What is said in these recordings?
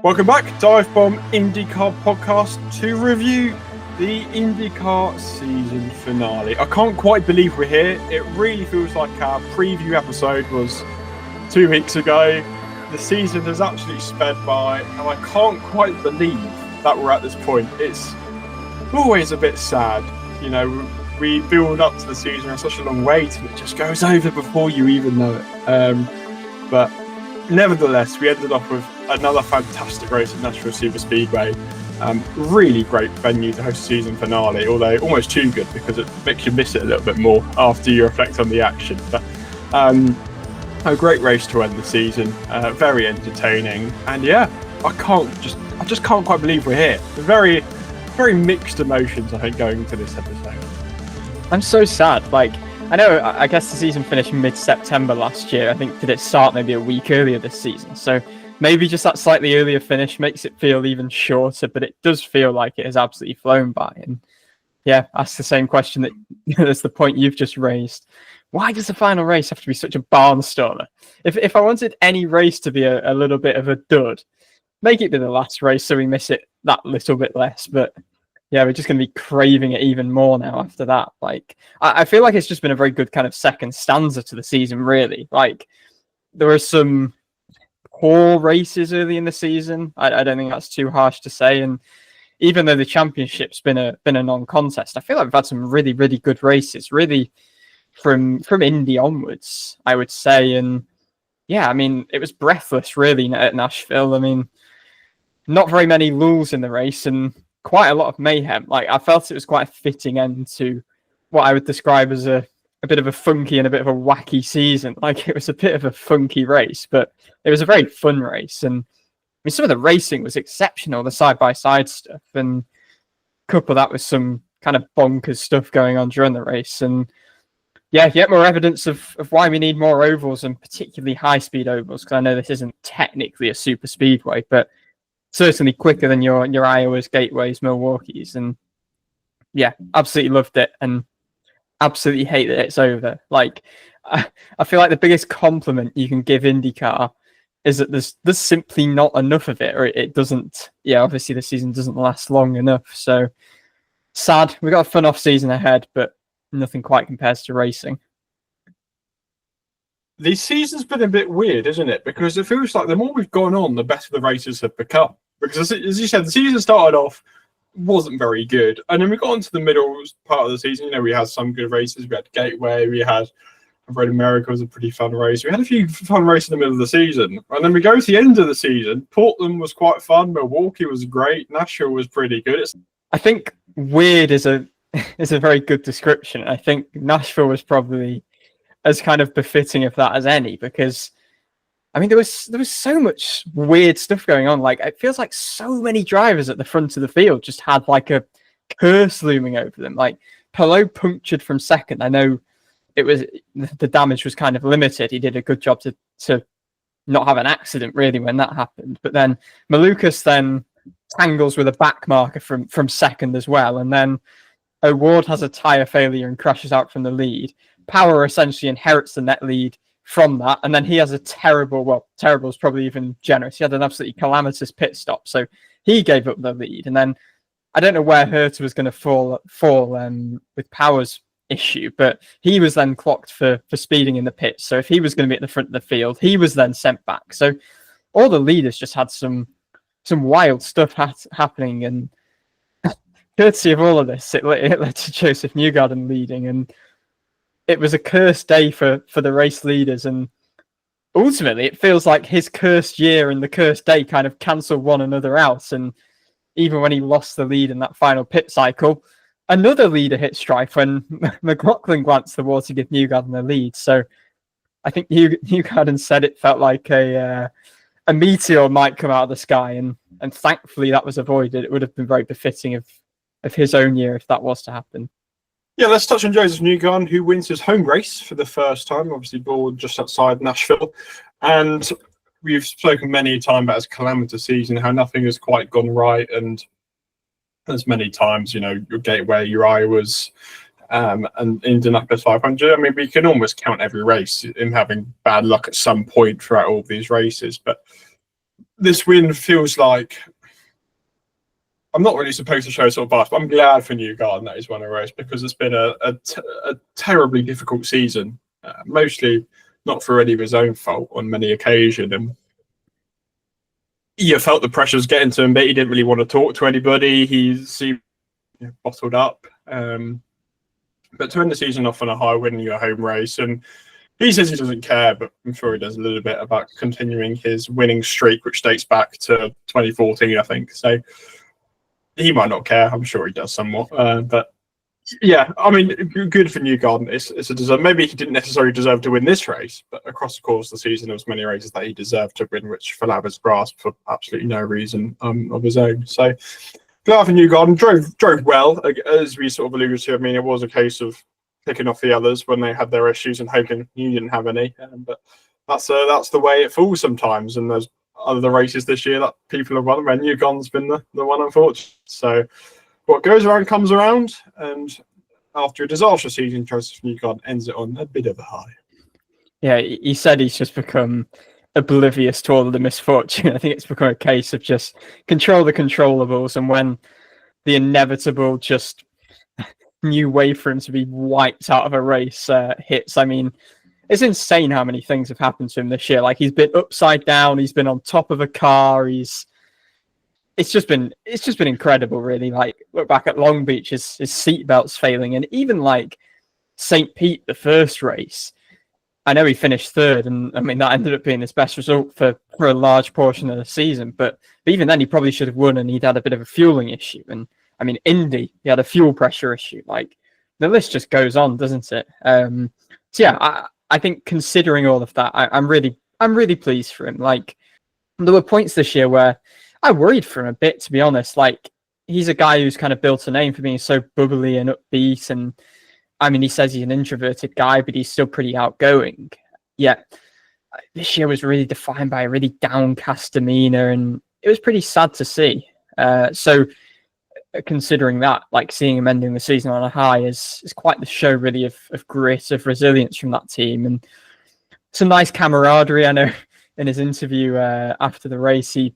Welcome back, DIVEBOMB IndyCar podcast to review the IndyCar season finale. I can't quite believe we're here. It really feels like our preview episode was 2 weeks ago. The season has actually sped by, and I can't quite believe that we're at this point. It's always a bit sad, you know. We build up to the season in such a long wait, and it just goes over before you even know it. But nevertheless, we ended up with another fantastic race at Nashville Super Speedway. Really great venue to host a season finale, although almost too good because it makes you miss it a little bit more after you reflect on the action. But a great race to end the season, very entertaining, and yeah, I just can't quite believe we're here. Very, very mixed emotions, I think, going into this episode. I'm so sad. I guess the season finished mid-September last year. I think did it start maybe a week earlier this season. So maybe just that slightly earlier finish makes it feel even shorter, but it does feel like it has absolutely flown by. And yeah, ask the same question that's the point you've just raised. Why does the final race have to be such a barnstormer? If I wanted any race to be a little bit of a dud, make it be the last race so we miss it that little bit less. But yeah, we're just going to be craving it even more now after that. I feel like it's just been a very good kind of second stanza to the season, really. There were some poor races early in the season. I don't think that's too harsh to say. And even though the championship's been a non-contest, I feel like we've had some really, really good races, really from Indy onwards, I would say. And yeah, I mean, it was breathless, really, at Nashville. I mean, not very many lulls in the race and quite a lot of mayhem. I felt it was quite a fitting end to what I would describe as a bit of a funky and a bit of a wacky season. It was a bit of a funky race, but it was a very fun race. And I mean, some of the racing was exceptional, the side-by-side stuff, and couple that with some kind of bonkers stuff going on during the race. And yeah, yet more evidence of why we need more ovals, and particularly high-speed ovals, because I know this isn't technically a super speedway, but certainly quicker than your Iowas, Gateways, Milwaukees. And yeah, absolutely loved it and absolutely hate that it's over. I feel like the biggest compliment you can give IndyCar is that there's simply not enough of it, or it doesn't. Yeah, obviously the season doesn't last long enough. So sad. We've got a fun off season ahead, but nothing quite compares to racing. The season's been a bit weird, isn't it? Because it feels like the more we've gone on, the better the races have become. Because as you said, the season started off, wasn't very good. And then we got into the middle part of the season. You know, we had some good races. We had Gateway. We had Road America was a pretty fun race. We had a few fun races in the middle of the season. And then we go to the end of the season. Portland was quite fun. Milwaukee was great. Nashville was pretty good. I think weird is a very good description. I think Nashville was probably as kind of befitting of that as any, because I mean there was so much weird stuff going on. It feels like so many drivers at the front of the field just had a curse looming over them. Pelot punctured from second. I know it was the damage was kind of limited. He did a good job to not have an accident really when that happened. But then Malukas then tangles with a back marker from second as well, and then O'Ward has a tyre failure and crashes out from the lead. Power essentially inherits the net lead from that, and then he has a terrible is probably even generous. He had an absolutely calamitous pit stop, so he gave up the lead. And then I don't know where Herta was going to fall with Power's issue, but he was then clocked for speeding in the pits. So if he was going to be at the front of the field, he was then sent back. So all the leaders just had some wild stuff happening, and courtesy of all of this, it led to Josef Newgarden leading, and it was a cursed day for the race leaders. And ultimately, it feels like his cursed year and the cursed day kind of cancelled one another out. And even when he lost the lead in that final pit cycle, another leader hit strife when McLaughlin glanced towards to give Newgarden the lead. So I think Newgarden said it felt like a meteor might come out of the sky, and thankfully that was avoided. It would have been very befitting of his own year if that was to happen. Yeah, let's touch on Josef Newgarden, who wins his home race for the first time, obviously born just outside Nashville. And we've spoken many times about his calamitous season, how nothing has quite gone right. And as many times, your Gateway, your Iowas, and Indianapolis 500. I mean, we can almost count every race in having bad luck at some point throughout all of these races. But this win feels like I'm not really supposed to show sort of bias, but I'm glad for Newgarden that he's won a race because it's been a terribly difficult season, mostly not for any of his own fault on many occasions. And you felt the pressure was getting to him, but he didn't really want to talk to anybody. He seemed bottled up. But to end the season off on a high, winning a home race, and he says he doesn't care, but I'm sure he does a little bit about continuing his winning streak, which dates back to 2014, I think. So he might not care. I'm sure he does somewhat. But yeah, I mean, good for Newgarden. It's a deserve. Maybe he didn't necessarily deserve to win this race, but across the course of the season, there was many races that he deserved to win, which Falaber's grasped for absolutely no reason of his own. So glad for Newgarden. Drove well, as we sort of alluded to. I mean, it was a case of picking off the others when they had their issues and hoping he didn't have any. But that's the way it falls sometimes. And there's other races this year that people have won, and Newgarden's been the one, unfortunately. So what goes around comes around, and after a disastrous season, Josef Newgarden ends it on a bit of a high. Yeah, he said he's just become oblivious to all of the misfortune. I think it's become a case of just control the controllables, and when the inevitable just new way for him to be wiped out of a race hits. I mean, it's insane how many things have happened to him this year. Like, he's been upside down, he's been on top of a car, it's just been incredible, really. Like, look back at Long Beach, his seatbelt's failing, and even like St. Pete, the first race, I know he finished third, and I mean that ended up being his best result for a large portion of the season. But even then, he probably should have won, and he'd had a bit of a fueling issue. And I mean, Indy, he had a fuel pressure issue. Like, the list just goes on, doesn't it? So yeah, I think considering all of that, I'm really pleased for him. Like, there were points this year where I worried for him a bit, to be honest. Like, he's a guy who's kind of built a name for being so bubbly and upbeat, and I mean, he says he's an introverted guy, but he's still pretty outgoing. Yeah, this year was really defined by a really downcast demeanor, and it was pretty sad to see. So considering that, like, seeing him ending the season on a high is quite the show, really, of grit, of resilience from that team, and some nice camaraderie. I know in his interview after the race, he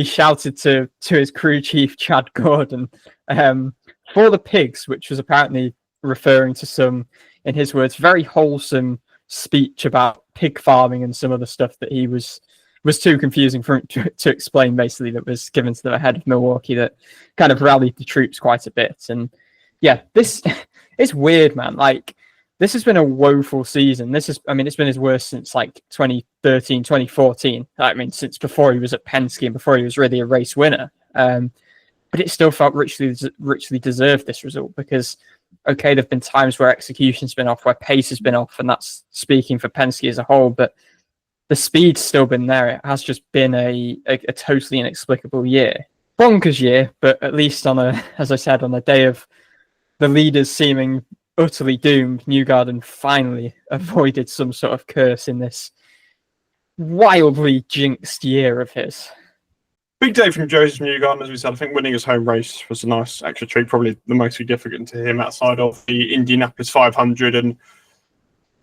shouted to his crew chief, Chad Gordon, for the pigs, which was apparently referring to some, in his words, very wholesome speech about pig farming and some of the stuff that he was too confusing for him to explain, basically, that was given to the head of Milwaukee that kind of rallied the troops quite a bit. And yeah, this it's weird, man. Like, this has been a woeful season. It's been his worst since like 2013, 2014. I mean, since before he was at Penske and before he was really a race winner. But it still felt richly deserved, this result, because okay, there've been times where execution's been off, where pace has been off, and that's speaking for Penske as a whole, but the speed's still been there. It has just been a totally inexplicable year. Bonkers year, but at least as I said, on the day of the leaders seeming utterly doomed, Newgarden finally avoided some sort of curse in this wildly jinxed year of his. Big day from Josef Newgarden, as we said. I think winning his home race was a nice extra treat, probably the most significant to him outside of the Indianapolis 500. And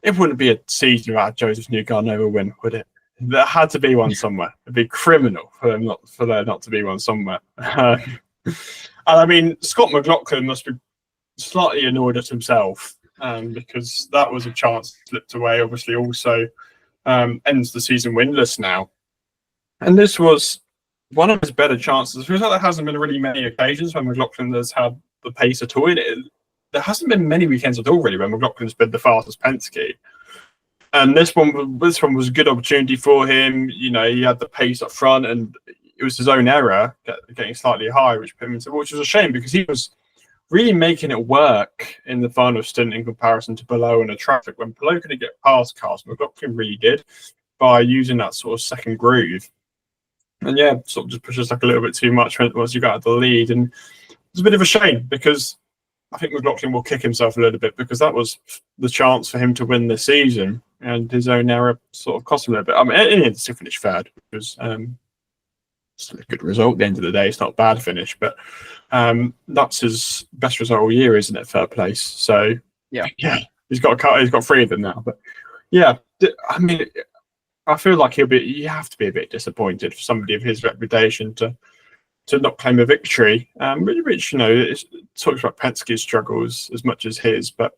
it wouldn't be a season without Josef Newgarden over win, would it? There had to be one somewhere. It'd be criminal for there not to be one somewhere. And I mean, Scott McLaughlin must be slightly annoyed at himself because that was a chance slipped away. Obviously, also ends the season winless now. And this was one of his better chances. It feels like there hasn't been really many occasions when McLaughlin has had the pace at all. There hasn't been many weekends at all, really, when McLaughlin's been the fastest Penske. And this one was a good opportunity for him. You know, he had the pace up front, and it was his own error getting slightly high, which was a shame because he was really making it work in the final stint in comparison to Below and the traffic. When Below couldn't get past cars, McLaughlin really did by using that sort of second groove. And yeah, sort of just pushes like a little bit too much once you got out the lead. And it's a bit of a shame because I think McLaughlin will kick himself a little bit because that was the chance for him to win the season, and his own error sort of cost him a little bit. I mean, he still finished third, which was still a good result at the end of the day. It's not a bad finish, but that's his best result all year, isn't it? Third place. So yeah, he's got three of them now. But yeah, I mean, I feel like you have to be a bit disappointed for somebody of his reputation to not claim a victory. Which it talks about Penske's struggles as much as his, but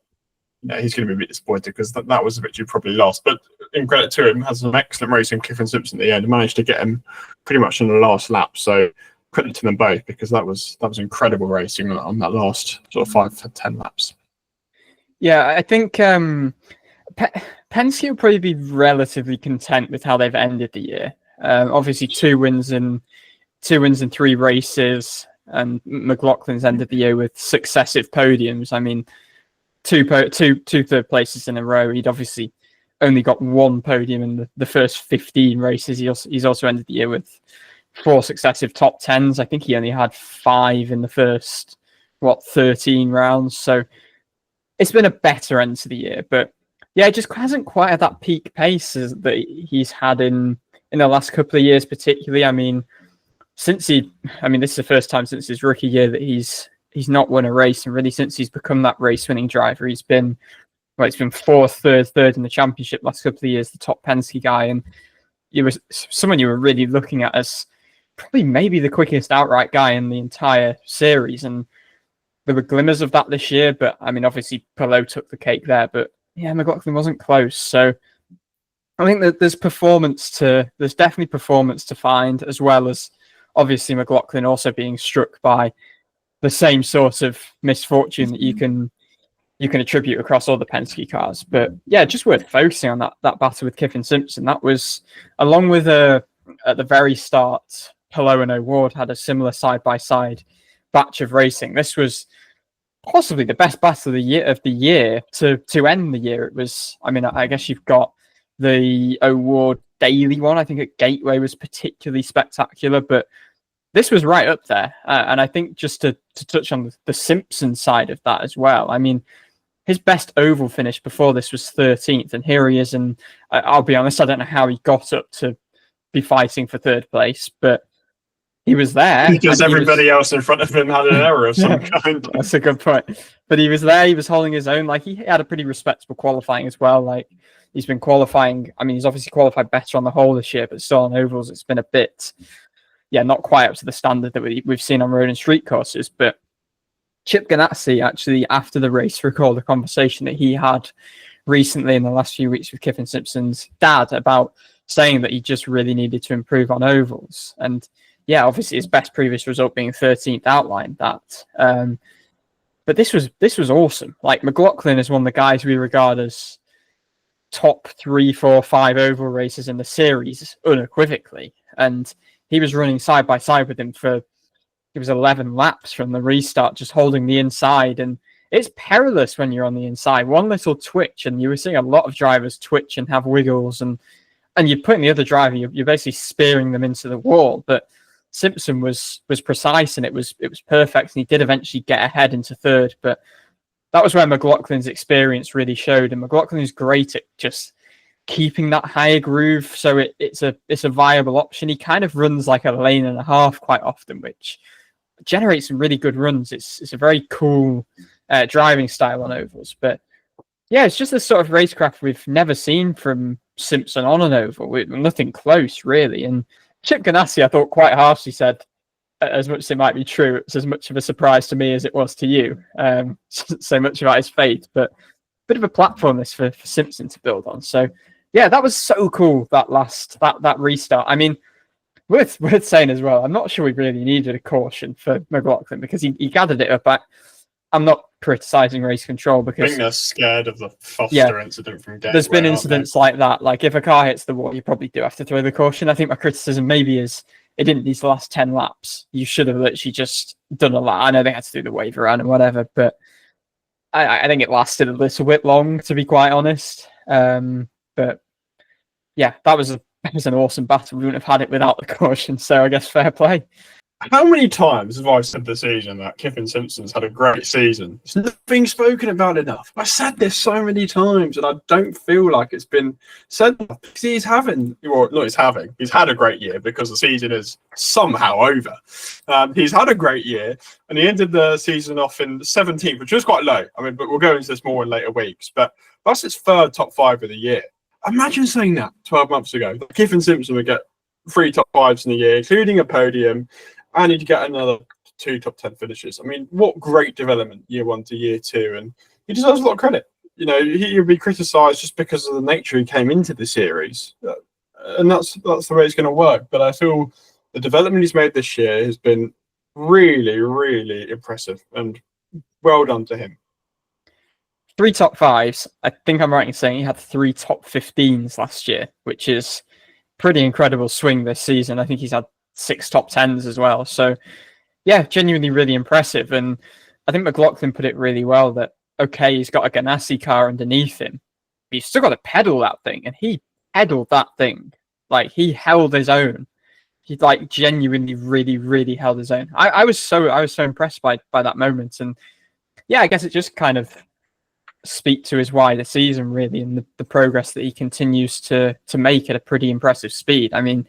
he's going to be a bit disappointed because that was a victory probably lost. But in credit to him, has some excellent racing. Cliff and Simpson at the end managed to get him pretty much on the last lap. So credit to them both because that was incredible racing on that last sort of 5 to 10 laps. Yeah, I think Penske will probably be relatively content with how they've ended the year. Obviously, two wins in 3 races, and McLaughlin's ended the year with successive podiums. I mean, two third places in a row. He'd obviously only got 1 podium in the first 15 races. He's also ended the year with 4 successive top 10s. I think he only had 5 in the first 13 rounds. So it's been a better end to the year, but yeah, it just hasn't quite had that peak pace that he's had in the last couple of years, particularly. I mean, this is the first time since his rookie year that he's not won a race, and really since he's become that race-winning driver, he's been 4th, 3rd in the championship last couple of years, the top Penske guy, and he was someone you were really looking at as probably maybe the quickest outright guy in the entire series, and there were glimmers of that this year, but I mean, obviously Palou took the cake there, but yeah, McLaughlin wasn't close. So I think that there's definitely performance to find, as well as obviously McLaughlin also being struck by the same sort of misfortune that you can attribute across all the Penske cars. But yeah, just worth focusing on that battle with Kiffin Simpson. That was, along with at the very start, Palou and O'Ward had a similar side-by-side batch of racing. This was possibly the best battle of the year to end the year. It was, I guess you've got the O'Ward daily one. I think at Gateway was particularly spectacular, but this was right up there. And I think just to touch on the Simpson side of that as well, I mean, his best oval finish before this was 13th, and here he is. And I'll be honest, I don't know how he got up to be fighting for 3rd place, but he was there. Because everybody else in front of him had an error of some kind. That's a good point. But he was there. He was holding his own. Like, he had a pretty respectable qualifying as well. Like, he's been qualifying. I mean, he's obviously qualified better on the whole this year, but still on ovals, it's been a bit, not quite up to the standard that we've seen on road and street courses. But Chip Ganassi actually, after the race, recalled a conversation that he had recently in the last few weeks with Kiffin Simpson's dad about saying that he just really needed to improve on ovals. And yeah, obviously his best previous result being 13th outlined that. But this was awesome. Like, McLaughlin is one of the guys we regard as top 3, 4, 5 oval races in the series unequivocally. And he was running side by side with him for, it was 11 laps from the restart, just holding the inside. And it's perilous when you're on the inside. One little twitch, and you were seeing a lot of drivers twitch and have wiggles, and you're putting the other driver, you're basically spearing them into the wall. But Simpson was precise, and it was perfect, and he did eventually get ahead into 3rd. But that was where McLaughlin's experience really showed, and McLaughlin is great at just keeping that higher groove, so it's a viable option. He kind of runs like a lane and a half quite often, which generates some really good runs. It's a very cool driving style on ovals. But yeah, it's just the sort of racecraft we've never seen from Simpson on an oval. Nothing close, really. And Chip Ganassi, I thought, quite harshly said, as much as it might be true, it's as much of a surprise to me as it was to you. So much about his fate, but a bit of a platform this for Simpson to build on. So yeah, that was so cool, that restart. I mean, worth saying as well, I'm not sure we really needed a caution for McLaughlin because he gathered it up. I'm not criticising race control because I think they're scared of the Foster incident from Gateway. There's been incidents like that. Like, if a car hits the wall, you probably do have to throw the caution. I think my criticism maybe is it didn't these last 10 laps. You should have literally just done a lap. I know they had to do the wave around and whatever, but I think it lasted a little bit long, to be quite honest. But yeah, that was an awesome battle. We wouldn't have had it without the caution, so I guess fair play. How many times have I said this season that Kiffin Simpson's had a great season? It's not being spoken about enough. I said this so many times, and I don't feel like it's been said enough. Because he's had a great year because the season is somehow over. He's had a great year, and he ended the season off in 17th, which was quite low. I mean, but we'll go into this more in later weeks. But that's his 3rd top 5 of the year. Imagine saying that 12 months ago. Kiffin Simpson would get 3 top 5s in a year, including a podium, and he'd get another 2 top 10 finishes. I mean, what great development year 1 to year 2, and he deserves a lot of credit. You know, he would be criticised just because of the nature he came into the series, and that's the way it's going to work. But I feel the development he's made this year has been really, really impressive, and well done to him. 3 top 5s. I think I'm right in saying he had 3 top 15s last year, which is pretty incredible swing this season. I think he's had 6 top 10s as well. So, yeah, genuinely really impressive. And I think McLaughlin put it really well that, okay, he's got a Ganassi car underneath him, but he's still got to pedal that thing. And he pedaled that thing. Like, he held his own. He, like, genuinely really, really held his own. I was so impressed by that moment. And, yeah, I guess it just kind of speak to his wider season, really, and the progress that he continues to make at a pretty impressive speed. I mean,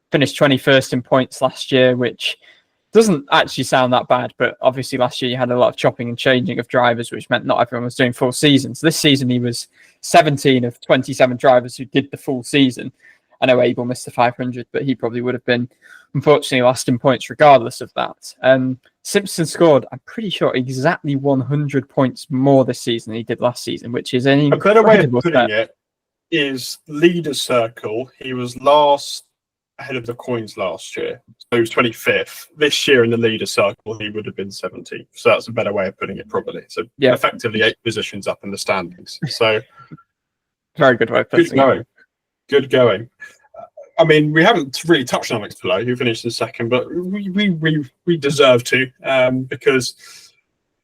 finished 21st in points last year, which doesn't actually sound that bad, but obviously last year you had a lot of chopping and changing of drivers, which meant not everyone was doing full seasons. This season he was 17 of 27 drivers who did the full season. I know Abel missed the 500, but he probably would have been, unfortunately, last in points regardless of that. Simpson scored, I'm pretty sure, exactly 100 points more this season than he did last season, which is an incredible. A better way of putting it is leader's circle. He was last ahead of the coins last year, so he was 25th. This year in the leader circle, he would have been 17th. So that's a better way of putting it, probably. So yeah, effectively 8 positions up in the standings. So very good way of putting it. Good going. I mean, we haven't really touched on Alex Palou, who finished in second, but we deserve to, because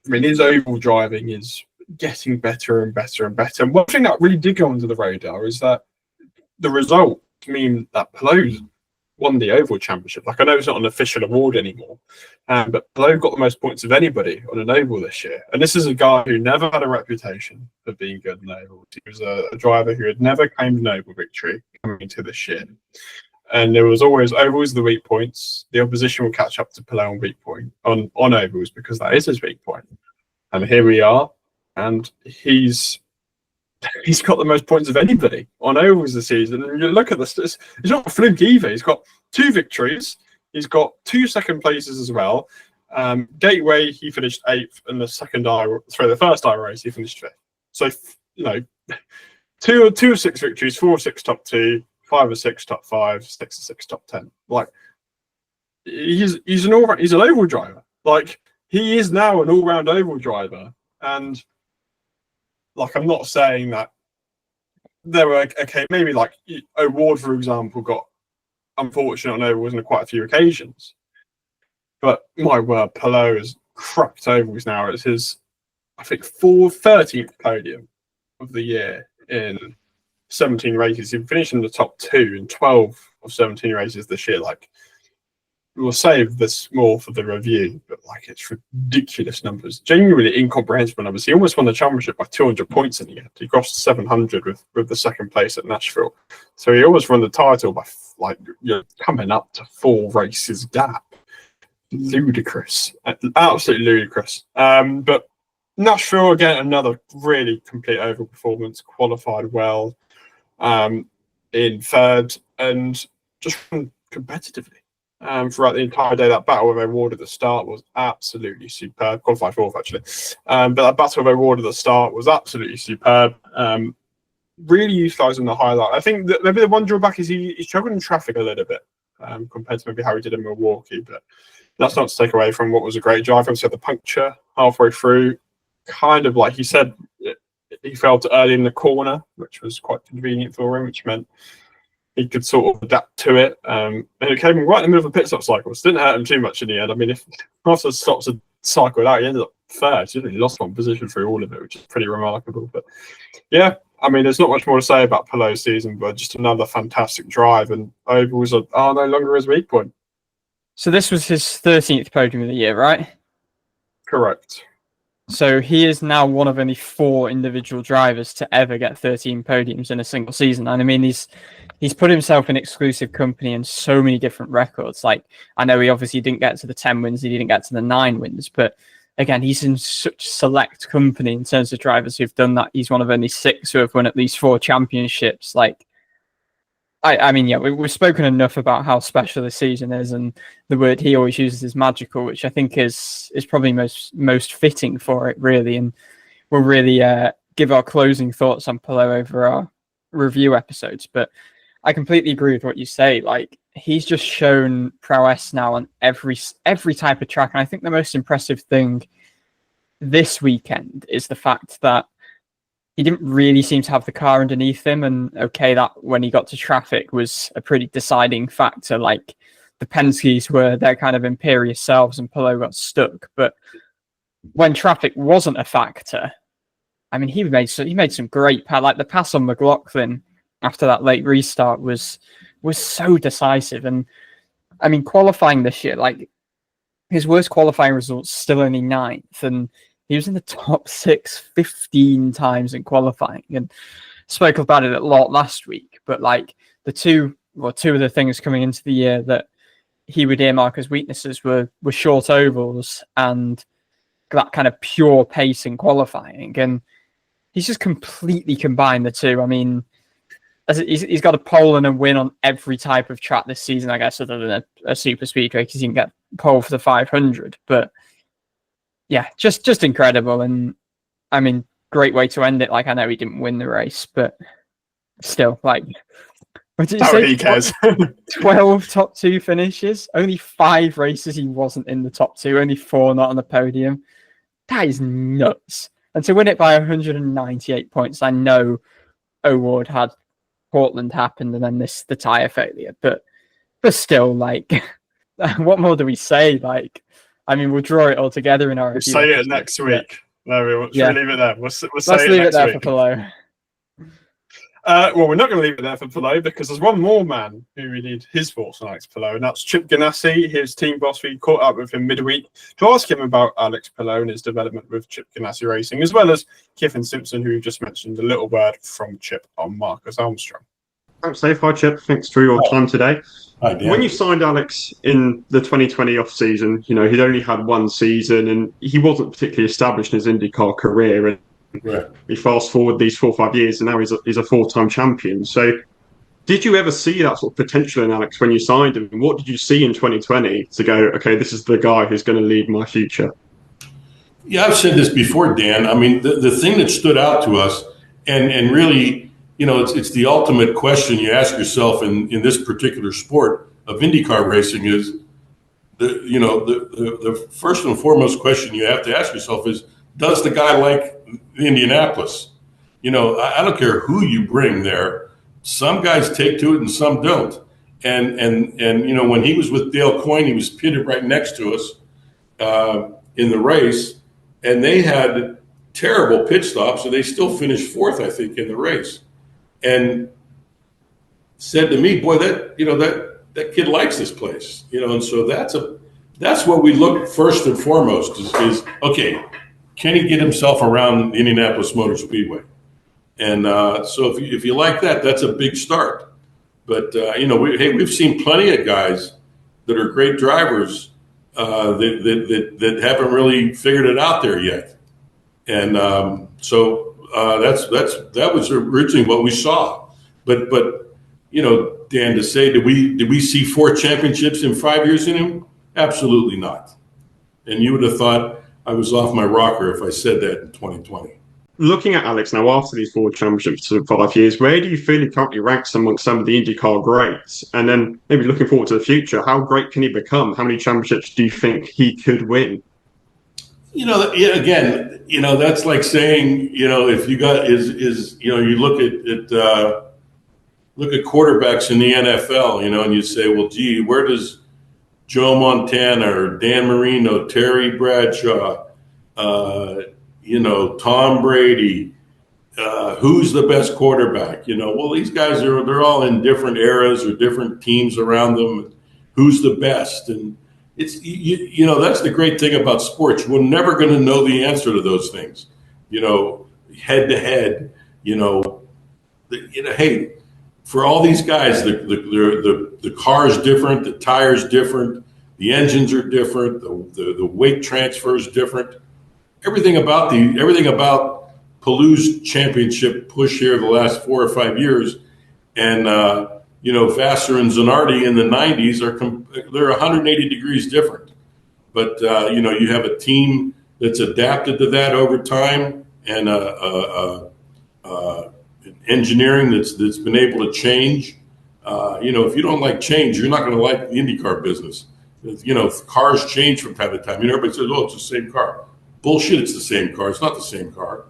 I mean his oval driving is getting better and better and better. And one thing that really did go under the radar is that the results mean that Palou won the Oval Championship. Like, I know it's not an official award anymore, but Palou got the most points of anybody on an Oval this year. And this is a guy who never had a reputation for being good in Ovals. He was a driver who had never claimed an Oval victory coming into this year. And there was always Ovals the weak points. The opposition will catch up to Palou on weak point on Ovals, because that is his weak point. And here we are, and he's got the most points of anybody on Ovals this season. And you look at this, it's not a fluke either. He's got 2 victories. He's got 2 second places as well. Gateway, he finished 8th, and the first I race, he finished 5th. So, you know, 2 of 6 victories, 4 of 6 top 2, 5 of 6 top 5, 6 of 6 top 10. Like, he's an oval driver. Like, he is now an all-round oval driver. And like, I'm not saying that there were, okay, maybe like O'Ward, for example, got unfortunate on ovals on quite a few occasions. But my word, Palou has cracked ovals now. It's his, I think, 13th podium of the year in 17 races. He finished in the top 2 in 12 of 17 races this year. Like, we'll save this more for the review, but like, it's ridiculous numbers, genuinely incomprehensible numbers. He almost won the championship by 200 points in the end. He crossed 700 with the second place at Nashville, so he almost won the title by like, you know, coming up to 4 races gap. Ludicrous, absolutely ludicrous. But Nashville, again, another really complete oval performance. Qualified well, in 3rd, and just competitively. Throughout the entire day. That battle of O'Ward at the start was absolutely superb. Qualified 4th, actually. But that battle of O'Ward at the start was absolutely superb. Really utilising the highlight. I think that maybe the one drawback is he struggled in traffic a little bit, compared to maybe how he did in Milwaukee. But that's not to take away from what was a great drive. He had the puncture halfway through. Kind of like he said, he felt early in the corner, which was quite convenient for him, which meant he could sort of adapt to it. And it came right in the middle of the pit stop cycle. So it didn't hurt him too much in the end. I mean, if after the stops had cycled out, he ended up 3rd. He really lost 1 position through all of it, which is pretty remarkable. But yeah, I mean, there's not much more to say about Palou's season, but just another fantastic drive. And ovals are no longer his weak point. So this was his 13th podium of the year, right? Correct. So he is now one of only 4 individual drivers to ever get 13 podiums in a single season. And I mean, he's put himself in exclusive company in so many different records. Like, I know he obviously didn't get to the 10 wins, he didn't get to the 9 wins, but again, he's in such select company in terms of drivers who've done that. He's one of only 6 who have won at least 4 championships. Like, I mean, yeah, we've spoken enough about how special this season is, and the word he always uses is magical, which I think is probably most fitting for it, really. And we'll really give our closing thoughts on Palou over our review episodes. But I completely agree with what you say. Like, he's just shown prowess now on every type of track, and I think the most impressive thing this weekend is the fact that he didn't really seem to have the car underneath him, and okay, that when he got to traffic was a pretty deciding factor. Like, the Penskes were their kind of imperious selves and Palou got stuck, but when traffic wasn't a factor, I mean, he made some great like the pass on McLaughlin after that late restart was so decisive. And I mean, qualifying this year, like, his worst qualifying results still only 9th, and he was in the top 6 15 times in qualifying, and spoke about it a lot last week. But like, two of the things coming into the year that he would earmark as weaknesses were short ovals and that kind of pure pace in qualifying, and he's just completely combined the two. I mean, he's got a pole and a win on every type of track this season, I guess, other than a super speedway, because he can get pole for the 500. But yeah, just incredible. And I mean, great way to end it. Like, I know he didn't win the race, but still, like, what did you say? He cares. 12 top 2 finishes, only 5 races he wasn't in the top 2, only 4 not on the podium. That is nuts. And to win it by 198 points, I know O'Ward had Portland happened and then the tyre failure, but still, like, what more do we say? Like, I mean, we'll draw it all together in our review. We'll say it next week. No, we'll leave it there. We'll say Let's it leave it next there week. for Palou. Well, we're not going to leave it there for Palou, because there's one more man who we need his thoughts on Alex Palou, and that's Chip Ganassi, his team boss. We caught up with him midweek to ask him about Alex Palou and his development with Chip Ganassi Racing, as well as Kiffin Simpson, who just mentioned a little word from Chip on Marcus Armstrong. Thanks, Dave. Hi, Chip. Thanks for your time today. Hi, Dan. When you signed Alex in the 2020 off-season, he'd only had 1 season and he wasn't particularly established in his IndyCar career. And Right. we fast forward these 4 or 5 years and now he's a 4-time champion. So did you ever see that sort of potential in Alex when you signed him? And what did you see in 2020 to go, okay, this is the guy who's going to lead my future? Yeah, I've said this before, Dan. I mean, the thing that stood out to us, and really, it's the ultimate question you ask yourself in this particular sport of IndyCar racing is, the first and foremost question you have to ask yourself is, does the guy like Indianapolis? I don't care who you bring there. Some guys take to it and some don't. And when he was with Dale Coyne, he was pitted right next to us in the race, and they had terrible pit stops, and they still finished 4th, I think, in the race. And said to me, boy, that kid likes this place, and so that's what we look first and foremost is okay, can he get himself around Indianapolis Motor Speedway? And so if you like that, that's a big start. But we've seen plenty of guys that are great drivers that haven't really figured it out there yet, and so that was originally what we saw. But Dan, to say did we see 4 championships in 5 years in him? Absolutely not. And you would have thought I was off my rocker if I said that in 2020. Looking at Alex now after these 4 championships in 5 years, where do you feel he currently ranks amongst some of the IndyCar greats? And then maybe looking forward to the future, how great can he become? How many championships do you think he could win? Again, that's like saying, if you got you look at quarterbacks in the NFL, and you say, well, gee, where does Joe Montana or Dan Marino, Terry Bradshaw, Tom Brady, who's the best quarterback? Well, these guys they're all in different eras or different teams around them. Who's the best? And it's that's the great thing about sports. We're never going to know the answer to those things. Head to head. Hey, for all these guys, the car is different, the tires different, the engines are different, the weight transfer is different. everything about Palou's championship push here the last 4 or 5 years, and Vassar and Zanardi in the 90s they're 180 degrees different. But you have a team that's adapted to that over time, and engineering that's been able to change. If you don't like change, you're not going to like the IndyCar business. Cars change from time to time. Everybody says, "Oh, it's the same car." Bullshit! It's the same car. It's not the same car.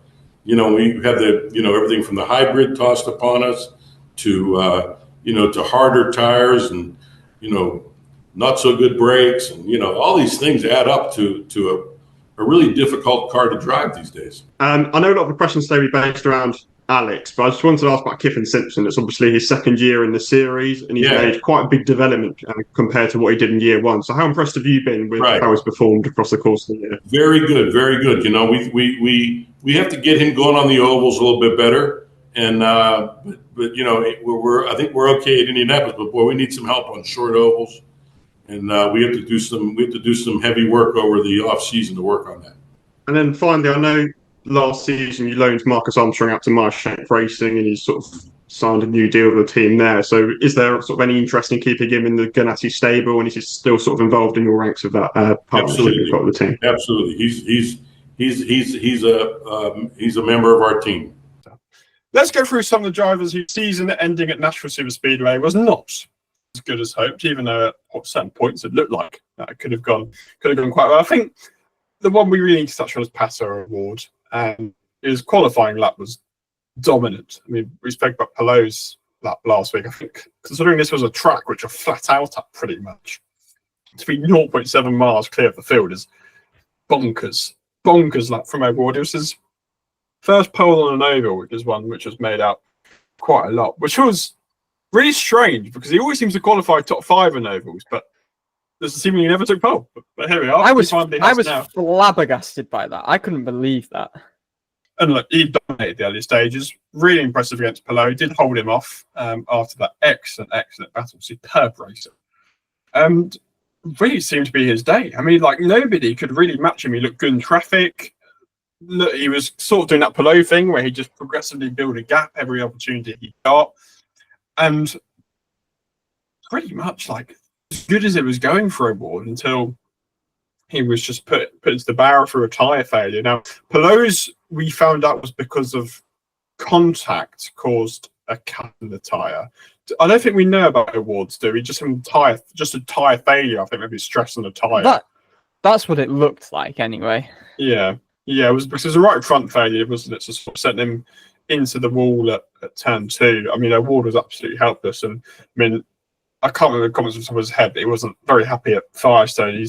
We have everything from the hybrid tossed upon us to to harder tires and not so good brakes, and all these things add up to a really difficult car to drive these days. I know a lot of the questions today will be based around Alex, but I just wanted to ask about Kiffin Simpson. It's obviously his second year in the series, and he's made quite a big development compared to what he did in year one. So how impressed have you been with how he's performed across the course of the year? Very good, very good. We have to get him going on the ovals a little bit better, and but I think we're okay at Indianapolis, but boy, we need some help on short ovals, and we have to do some heavy work over the off season to work on that. And then finally, I know last season you loaned Marcus Armstrong out to Marshank Racing, and he's sort of signed a new deal with the team there. So is there sort of any interest in keeping him in the Ganassi stable, and is he still sort of involved in your ranks of that partnership you've got with the team? Absolutely. He's a member of our team. Let's go through some of the drivers whose season ending at Nashville Superspeedway was not as good as hoped, even though at certain points it looked like that could have gone quite well. I think the one we really need to touch on is Pato O'Ward, and his qualifying lap was dominant. I mean, we spoke about Palou's lap last week. I think, considering this was a track which are flat out at pretty much, to be 0.7 miles clear of the field is bonkers lap from O'Ward. It was his first pole on an oval, which is one which has made out quite a lot, which was really strange because he always seems to qualify top 5 in ovals, but there's seemingly never took pole. But here we are. I was flabbergasted by that. I couldn't believe that. And look, he dominated the early stages. Really impressive against Palou. He did hold him off after that excellent battle. Superb racer. And really seemed to be his day. I mean, like, nobody could really match him. He looked good in traffic. Look, he was sort of doing that Palou thing where he just progressively built a gap every opportunity he got. And pretty much like as good as it was going for O'Ward until he was just put into the barrel through a tyre failure. Now, Palou's, we found out, was because of contact caused a cut in the tyre. I don't think we know about O'Ward's, do we? Just a tyre failure. I think maybe stress on the tyre. That's what it looked like anyway. Yeah, it was because it was a right front failure, wasn't it? So sort of sent him into the wall at turn 2. I mean, O'Ward was absolutely helpless, and I mean, I can't remember the comments on top of his head, but he wasn't very happy at Firestone.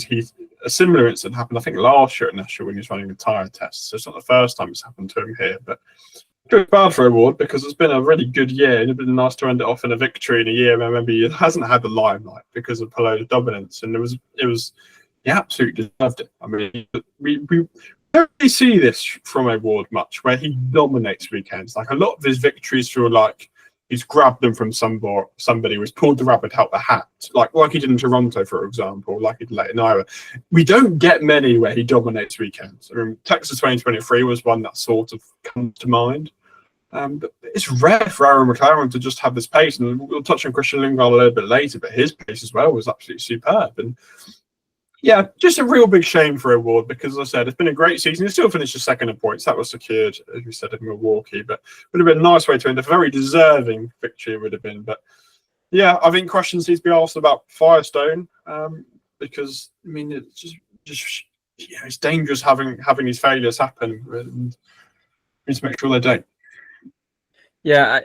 A similar incident happened, I think, last year at Nashville when he was running a tyre test. So it's not the first time it's happened to him here. But good bad for O'Ward because it's been a really good year. It'd been nice to end it off in a victory in a year where maybe it hasn't had the limelight because of Palou's dominance. And he absolutely deserved it. I mean, we don't really see this from O'Ward much, where he dominates weekends. Like a lot of his victories feel like he's grabbed them from somebody who's pulled the rabbit out the hat, like he did in Toronto, for example, like he did late in Iowa. We don't get many where he dominates weekends. I mean, Texas 2023 was one that sort of comes to mind. But it's rare for Aaron McLaren to just have this pace, and we'll touch on Christian Lundgaard a little bit later, but his pace as well was absolutely superb. And yeah, just a real big shame for O'Ward because, as I said, it's been a great season. He still finished second in points. That was secured, as we said, in Milwaukee. But it would have been a nice way to end a very deserving victory, it would have been. But yeah, I think questions need to be asked about Firestone because, I mean, it's just it's dangerous having these failures happen. And we need to make sure they don't. Yeah,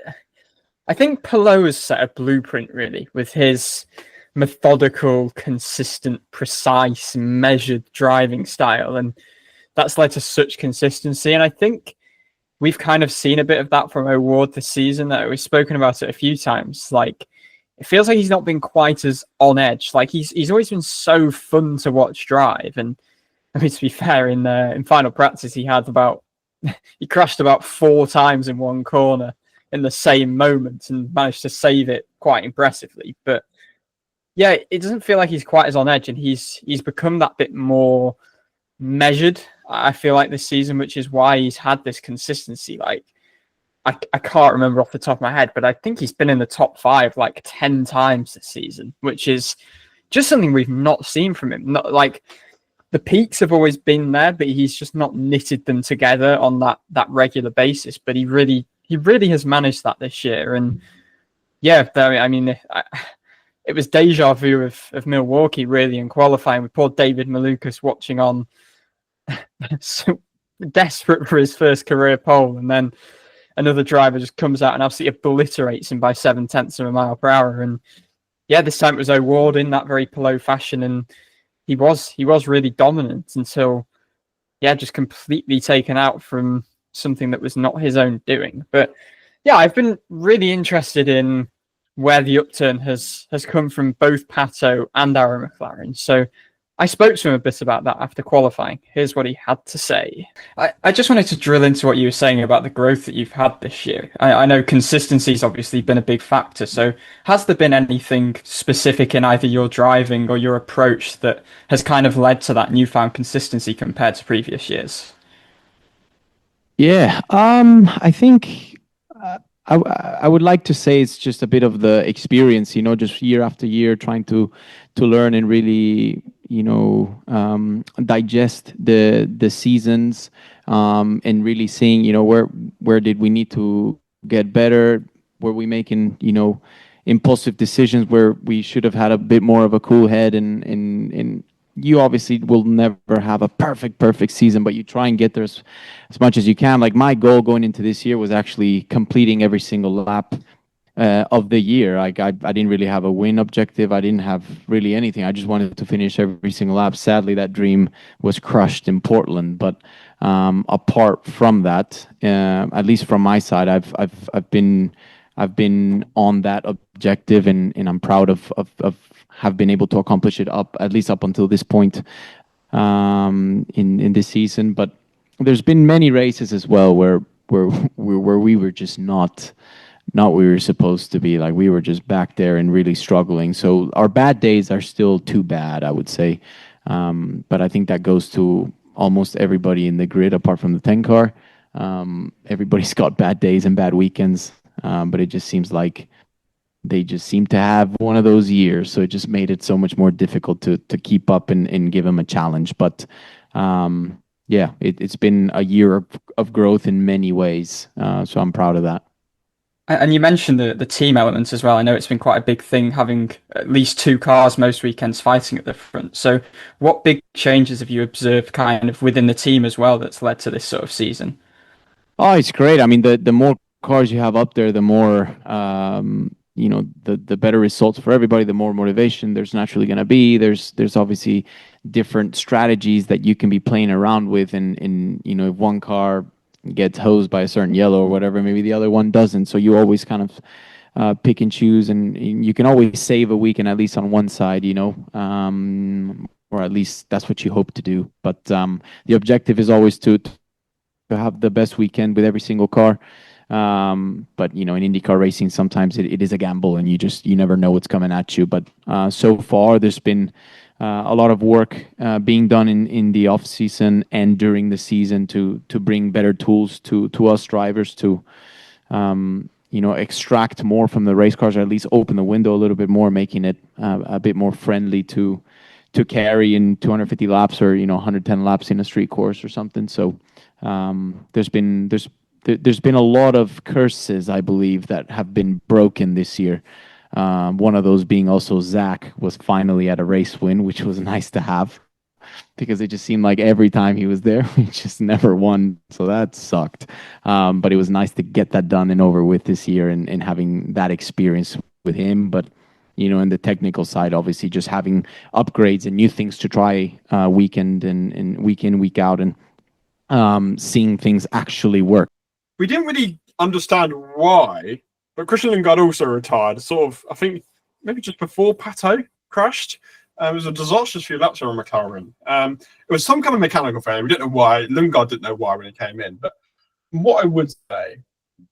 I think Palou has set a blueprint, really, with his methodical, consistent, precise, measured driving style, and that's led to such consistency. And I think we've kind of seen a bit of that from O'Ward this season. That we've spoken about it a few times. Like, it feels like he's not been quite as on edge. Like he's always been so fun to watch drive. And I mean, to be fair, in final practice, he crashed about 4 times in one corner in the same moment and managed to save it quite impressively. But yeah, it doesn't feel like he's quite as on edge, and he's become that bit more measured, I feel like this season, which is why he's had this consistency. Like, I can't remember off the top of my head, but I think he's been in the top 5 like 10 times this season, which is just something we've not seen from him. Not like the peaks have always been there, but he's just not knitted them together on that regular basis. But he really has managed that this year. And yeah, I mean, it was deja vu of Milwaukee really in qualifying with poor David Malukas watching on, so desperate for his first career pole, and then another driver just comes out and absolutely obliterates him by 0.7 of a mile per hour. And yeah, this time it was O'Ward in that very Palou fashion, and he was really dominant until, yeah, just completely taken out from something that was not his own doing. But yeah, I've been really interested in where the upturn has come from both Pato and Aaron McLaren. So I spoke to him a bit about that after qualifying. Here's what he had to say. I just wanted to drill into what you were saying about the growth that you've had this year. I know consistency's obviously been a big factor. So has there been anything specific in either your driving or your approach that has kind of led to that newfound consistency compared to previous years? Yeah, I think I would like to say it's just a bit of the experience, just year after year trying to learn and really, digest the seasons, and really seeing, where did we need to get better? Were we making, impulsive decisions where we should have had a bit more of a cool head? And you obviously will never have a perfect season, but you try and get there as much as you can. Like my goal going into this year was actually completing every single lap of the year. Like I didn't really have a win objective. I didn't have really anything. I just wanted to finish every single lap. Sadly, that dream was crushed in Portland. But apart from that, at least from my side, I've been on that objective, and I'm proud of have been able to accomplish it at least up until this point in this season. But there's been many races as well where we were just not where we were supposed to be. Like we were just back there and really struggling. So our bad days are still too bad, I would say. But I think that goes to almost everybody in the grid apart from the 10 car. Everybody's got bad days and bad weekends, but it just seems like they just seem to have one of those years. So it just made it so much more difficult to keep up and give them a challenge. But yeah, it's been a year of growth in many ways. So I'm proud of that. And you mentioned the team elements as well. I know it's been quite a big thing having at least 2 cars most weekends fighting at the front. So what big changes have you observed kind of within the team as well that's led to this sort of season? Oh, it's great. I mean, the more cars you have up there, the more the better results for everybody, the more motivation there's naturally going to be. There's obviously different strategies that you can be playing around with, and if one car gets hosed by a certain yellow or whatever, maybe the other one doesn't. So you always kind of pick and choose, and you can always save a weekend at least on one side, or at least that's what you hope to do. But the objective is always to have the best weekend with every single car. But in IndyCar racing, sometimes it is a gamble, and you never know what's coming at you. But so far, there's been a lot of work being done in the off season and during the season to bring better tools to us drivers to extract more from the race cars, or at least open the window a little bit more, making it a bit more friendly to carry in 250 laps or 110 laps in a street course or something. So there's been a lot of curses, I believe, that have been broken this year. One of those being also Zach was finally at a race win, which was nice to have, because it just seemed like every time he was there, he just never won. So that sucked. But it was nice to get that done and over with this year, and having that experience with him. But in the technical side, obviously, just having upgrades and new things to try weekend and week in, week out, and seeing things actually work. We didn't really understand why, but Christian Lundgaard also retired, sort of, I think, maybe just before Pato crashed. It was a disastrous few laps on McLaren. It was some kind of mechanical failure. We didn't know why. Lundgaard didn't know why when he came in. But what I would say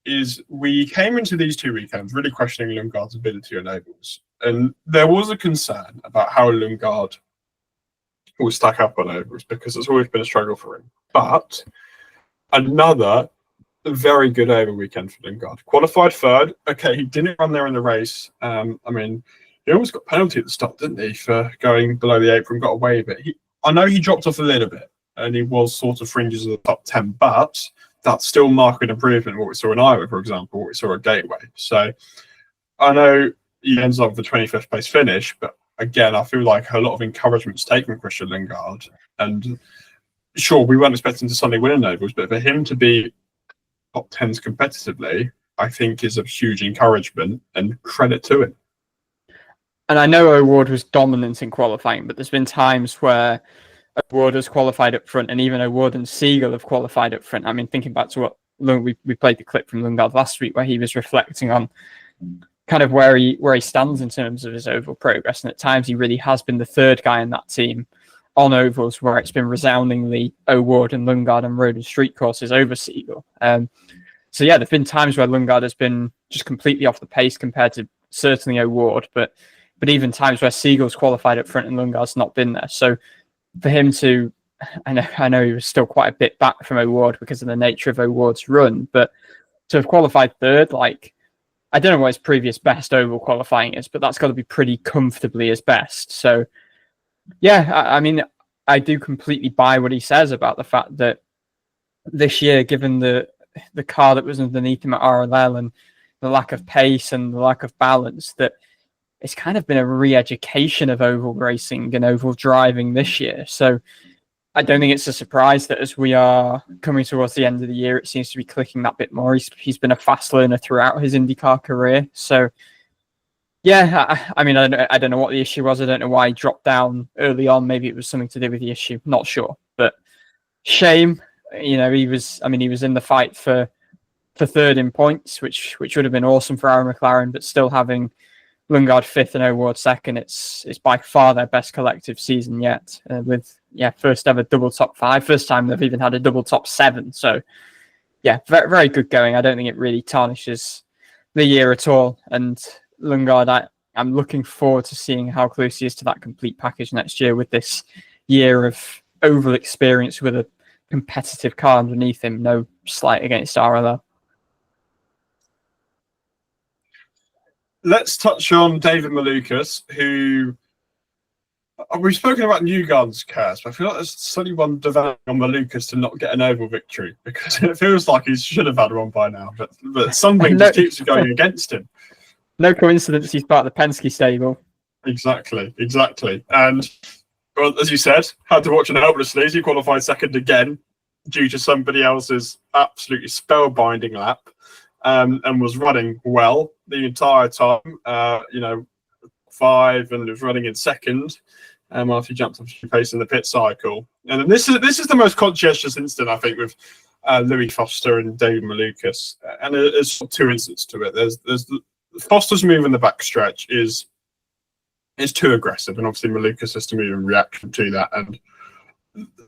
is we came into these 2 weekends really questioning Lundgaard's ability on ovals. And there was a concern about how Lundgaard will stack up on ovals because it's always been a struggle for him. But another very good oval weekend for Lundgaard. Qualified third. Okay, he didn't run there in the race. I mean, he almost got penalty at the start, didn't he, for going below the apron, got away with it. I know he dropped off a little bit, and he was sort of fringes of the top 10, but that's still marked improvement what we saw in Iowa, for example, what we saw at Gateway. So I know he ends up with the 25th place finish, but again, I feel like a lot of encouragement's taken from Christian Lundgaard. And sure, we weren't expecting to suddenly win an ovals, but for him to be top 10s competitively, I think is a huge encouragement and credit to him. And I know O'Ward was dominant in qualifying, but there's been times where O'Ward has qualified up front, and even O'Ward and Siegel have qualified up front. I mean, thinking back to what we played the clip from Lundgaard last week, where he was reflecting on kind of where he stands in terms of his oval progress, and at times he really has been the third guy in that team on ovals, where it's been resoundingly O'Ward and Lundgaard on road and street courses over Siegel. So yeah, there've been times where Lundgaard has been just completely off the pace compared to certainly O'Ward, but even times where Siegel's qualified up front and Lundgaard's not been there. So for him to, I know he was still quite a bit back from O'Ward because of the nature of O'Ward's run, but to have qualified third, like, I don't know what his previous best oval qualifying is, but that's got to be pretty comfortably his best. So yeah, I mean, I do completely buy what he says about the fact that this year, given the car that was underneath him at RLL and the lack of pace and the lack of balance, that it's kind of been a re-education of oval racing and oval driving this year. So I don't think it's a surprise that as we are coming towards the end of the year, it seems to be clicking that bit more. He's been a fast learner throughout his IndyCar career. So yeah, I mean, I don't know what the issue was. I don't know why he dropped down early on. Maybe it was something to do with the issue. Not sure, but shame. You know, he was in the fight for third in points, which would have been awesome for Aaron McLaren, but still having Lundgaard fifth and O'Ward second, it's by far their best collective season yet, with first ever double top 5, first time they've even had a double top 7. So yeah, very, very good going. I don't think it really tarnishes the year at all. And Lundgaard, I'm looking forward to seeing how close he is to that complete package next year with this year of oval experience with a competitive car underneath him. No slight against RLL. Let's touch on David Malukas, who we've spoken about Newgarden's curse, but I feel like there's suddenly one developing on Malukas to not get an oval victory because it feels like he should have had one by now, but something just keeps going against him. No coincidence he's part of the Penske stable. Exactly. And well, as you said, had to watch an helplessly. He qualified second again due to somebody else's absolutely spellbinding lap. And was running well the entire time, 5, and was running in second after he jumped off the pace in the pit cycle. And then this is the most conscientious incident, I think, with Louis Foster and David Malukas. And there's two incidents to it. There's Foster's move in the backstretch is too aggressive, and obviously Malukas has to move in reaction to that. And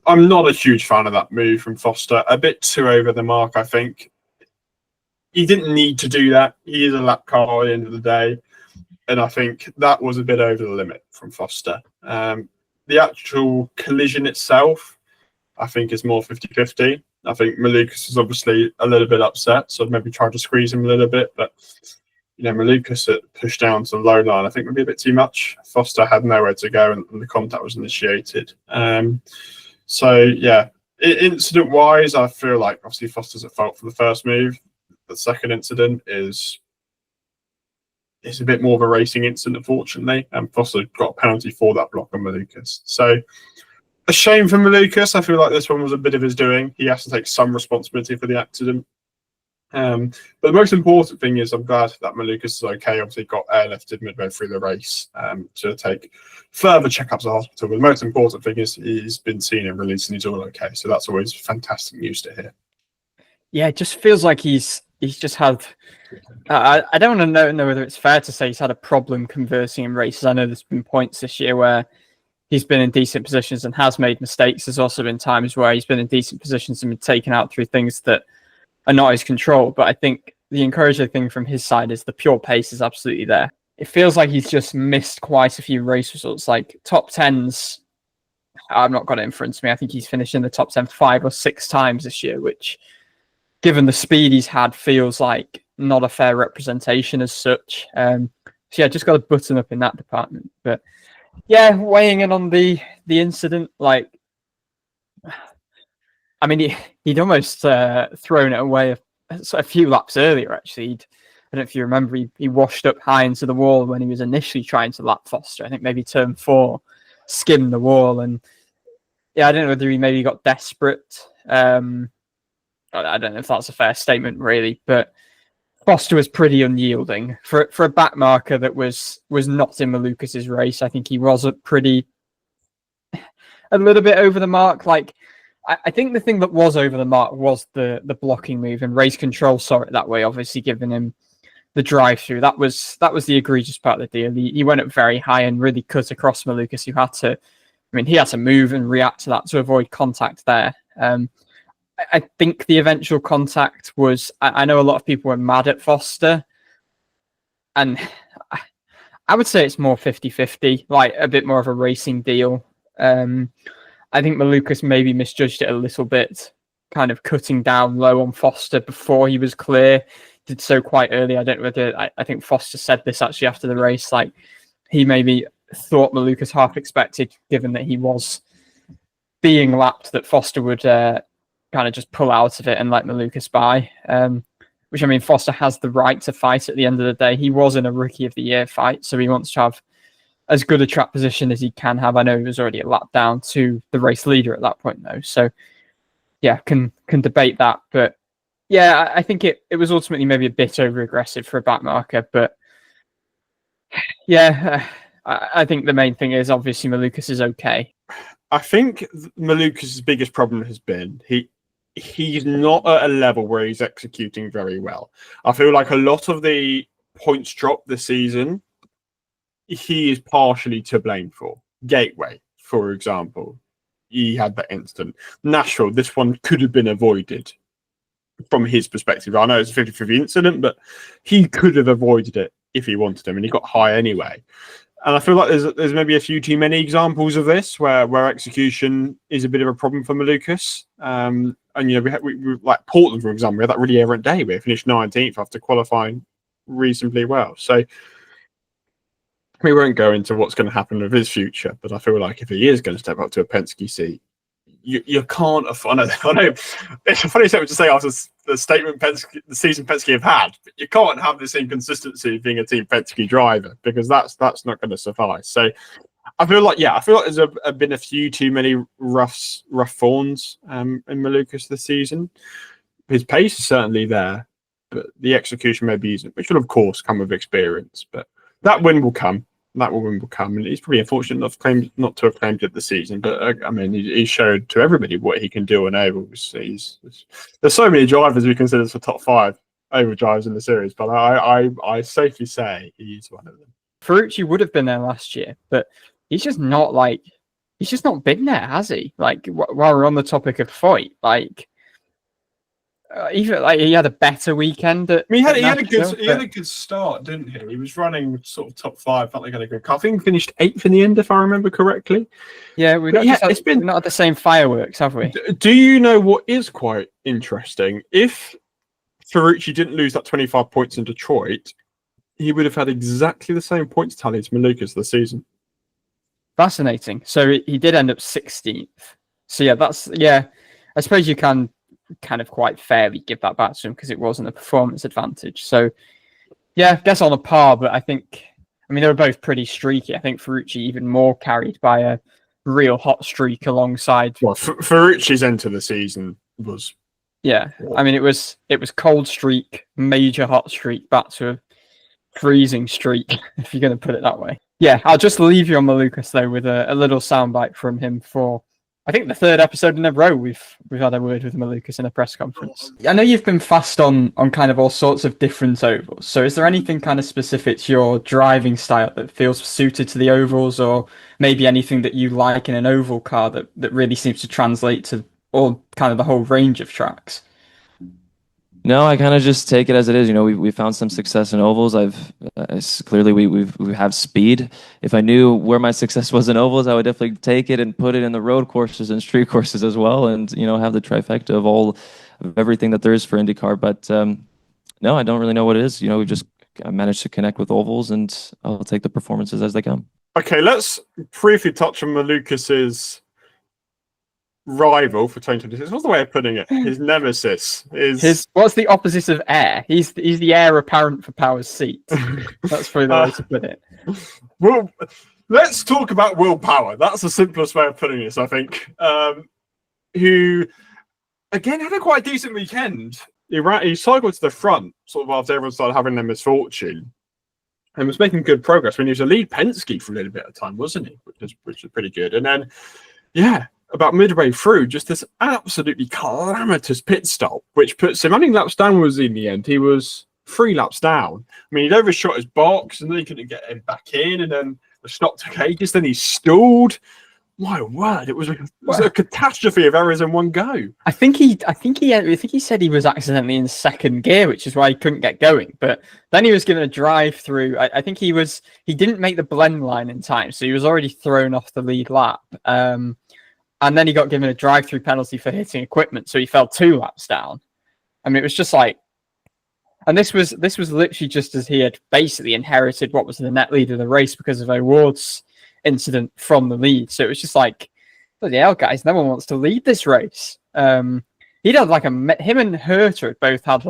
I'm not a huge fan of that move from Foster. A bit too over the mark, I think. He didn't need to do that. He is a lap car at the end of the day. And I think that was a bit over the limit from Foster. The actual collision itself, I think, is more 50-50. I think Malukas is obviously a little bit upset, so I'd maybe try to squeeze him a little bit. But, Malukas pushed down to the low line, I think would be a bit too much. Foster had nowhere to go and the contact was initiated. Incident-wise, I feel like obviously Foster's at fault for the first move. The second incident is a bit more of a racing incident, unfortunately, and Foster got a penalty for that block on Malukas. So a shame for Malukas. I feel like this one was a bit of his doing. He has to take some responsibility for the accident. But the most important thing is I'm glad that Malukas is okay. Obviously got airlifted midway through the race to take further checkups at hospital. But the most important thing is he's been seen and released and he's all okay. So that's always fantastic news to hear. Yeah, it just feels like he's just had. I don't want to know whether it's fair to say he's had a problem conversing in races. I know there's been points this year where he's been in decent positions and has made mistakes. There's also been times where he's been in decent positions and been taken out through things that are not his control. But I think the encouraging thing from his side is the pure pace is absolutely there. It feels like he's just missed quite a few race results, like top 10s. I've not got it in front of me. I think he's finished in the top 10 5 or 6 times this year, which, given the speed he's had, feels like not a fair representation as such. So yeah, just got to button up in that department. But yeah, weighing in on the incident, like, I mean, he'd almost thrown it away a few laps earlier, actually. I don't know if you remember, he washed up high into the wall when he was initially trying to lap Foster. I think maybe turn 4, skimmed the wall. And yeah, I don't know whether he maybe got desperate. I don't know if that's a fair statement, really. But Foster was pretty unyielding. For a backmarker that was not in Malukas's race, I think he was a little bit over the mark. Like, I think the thing that was over the mark was the blocking move, and Race Control saw it that way, obviously giving him the drive-through. That was the egregious part of the deal. He went up very high and really cut across Malukas, who had to move and react to that to avoid contact there. I think the eventual contact was, I know a lot of people were mad at Foster, and I would say it's more 50-50, like a bit more of a racing deal. I think Malukas maybe misjudged it a little bit, kind of cutting down low on Foster before he was clear. Did so quite early. I don't know whether, I think Foster said this actually after the race, like he maybe thought Malukas half expected, given that he was being lapped, that Foster would kind of just pull out of it and let Malukas by. Which, I mean, Foster has the right to fight at the end of the day. He was in a Rookie of the Year fight, so he wants to have as good a track position as he can have. I know he was already a lap down to the race leader at that point, though. So, yeah, can debate that. But, yeah, I think it was ultimately maybe a bit over-aggressive for a backmarker. But, yeah, I think the main thing is obviously Malukas is okay. I think Malukas' biggest problem has been he's not at a level where he's executing very well. I feel like a lot of the points dropped this season, he is partially to blame for. Gateway, for example, he had that incident. Nashville, this one could have been avoided from his perspective. I know it's a 50-50 incident, but he could have avoided it if he wanted to, and he got high anyway. And I feel like there's maybe a few too many examples of this where execution is a bit of a problem for Malukas. And you know, we like Portland, for example, we had that really errant day where he finished 19th after qualifying reasonably well. So we won't go into what's going to happen with his future, but I feel like if he is going to step up to a Penske seat, you can't afford. I know it's a funny statement to say after the season Penske have had, but you can't have this inconsistency of being a Team Penske driver because that's not going to suffice. So I feel like there's been a few too many rough thorns in Malukas this season. His pace is certainly there, but the execution maybe isn't, which will of course come with experience. But that win will come. And he's probably unfortunate not to have claimed it this season. But I mean, he showed to everybody what he can do on ovals. There's so many drivers we consider for top 5 oval drivers in the series, but I safely say he's one of them. Ferrucci would have been there last year, but he's just not been there, has he? Like, while we're on the topic of Foyt, like. Even like he had a better weekend. He had a good start, didn't he? He was running sort of top 5. Felt like he had a good car. I think he finished 8th in the end, if I remember correctly. Yeah, we're not at the same fireworks, have we? Do you know what is quite interesting? If Ferrucci didn't lose that 25 points in Detroit, he would have had exactly the same points tally as Malukas this season. Fascinating. So he did end up 16th. So yeah, I suppose you can kind of quite fairly give that back to him because it wasn't a performance advantage. So yeah, I guess on a par, but I mean they were both pretty streaky. I think Ferrucci even more carried by a real hot streak alongside. Well, Ferrucci's end to the season was. Yeah, I mean it was cold streak, major hot streak, back to a freezing streak, if you're going to put it that way. Yeah, I'll just leave you on Malukas though with a little soundbite from him for. I think the 3rd episode in a row we've had a word with Malukas in a press conference. I know you've been fast on kind of all sorts of different ovals. So is there anything kind of specific to your driving style that feels suited to the ovals, or maybe anything that you like in an oval car that really seems to translate to all kind of the whole range of tracks? No, I kind of just take it as it is. You know, we found some success in ovals. Clearly we have speed. If I knew where my success was in ovals, I would definitely take it and put it in the road courses and street courses as well, and have the trifecta of everything that there is for IndyCar. But no, I don't really know what it is. I managed to connect with ovals, and I'll take the performances as they come. Okay, let's briefly touch on Malukas's rival for 2026. What's the way of putting it? His nemesis is what's the opposite of air? He's the heir apparent for Power's seat. That's probably the way to put it. Well, let's talk about Will Power. That's the simplest way of putting this, I think. Who again had a quite decent weekend. He cycled to the front sort of after everyone started having their misfortune, and was making good progress. When he was a lead Penske for a little bit of time, wasn't he? Which was pretty good. And then, about midway through, just this absolutely calamitous pit stop, which puts him, how many laps down was he in the end? He was 3 laps down. I mean, he'd overshot his box, and then he couldn't get him back in, and then the stop took ages, then he stalled. My word, it was a catastrophe of errors in one go. I think he said he was accidentally in second gear, which is why he couldn't get going. But then he was given a drive through. I think he didn't make the blend line in time, so he was already thrown off the lead lap. And then he got given a drive-through penalty for hitting equipment, so he fell 2 laps down. I mean, it was just like, and this was literally just as he had basically inherited what was the net lead of the race because of O'Ward's incident from the lead. So it was just like, bloody hell, guys, no one wants to lead this race. He'd had him and Herter had both had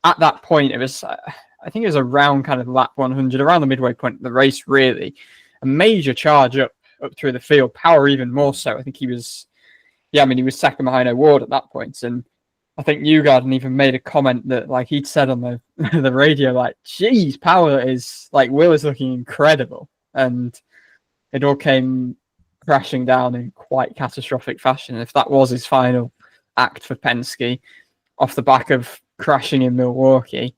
at that point, it was, I think it was around kind of lap 100, around the midway point of the race, really, a major charge up through the field. Power even more so. I think he was second behind O'Ward at that point. And I think Newgarden even made a comment that he'd said on the the radio, geez, Power is Will is looking incredible. And it all came crashing down in quite catastrophic fashion. If that was his final act for Penske off the back of crashing in Milwaukee,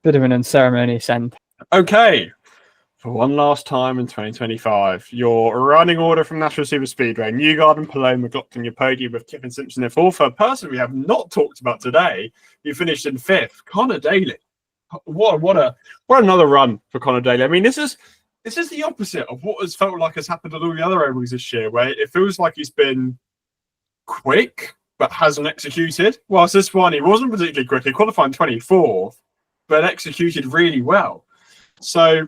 bit of an unceremonious end. Okay, for one last time in 2025, your running order from Nashville Super Speedway: Newgarden, Palou, McLaughlin, your podium with Kip and Simpson in 4th. For a person we have not talked about today, you finished in 5th, Connor Daly. What another run for Connor Daly. I mean, this is the opposite of what has felt like has happened at all the other ovals this year, where it feels like he's been quick but hasn't executed. Whilst this one, he wasn't particularly quick. He qualified 24th, but executed really well. So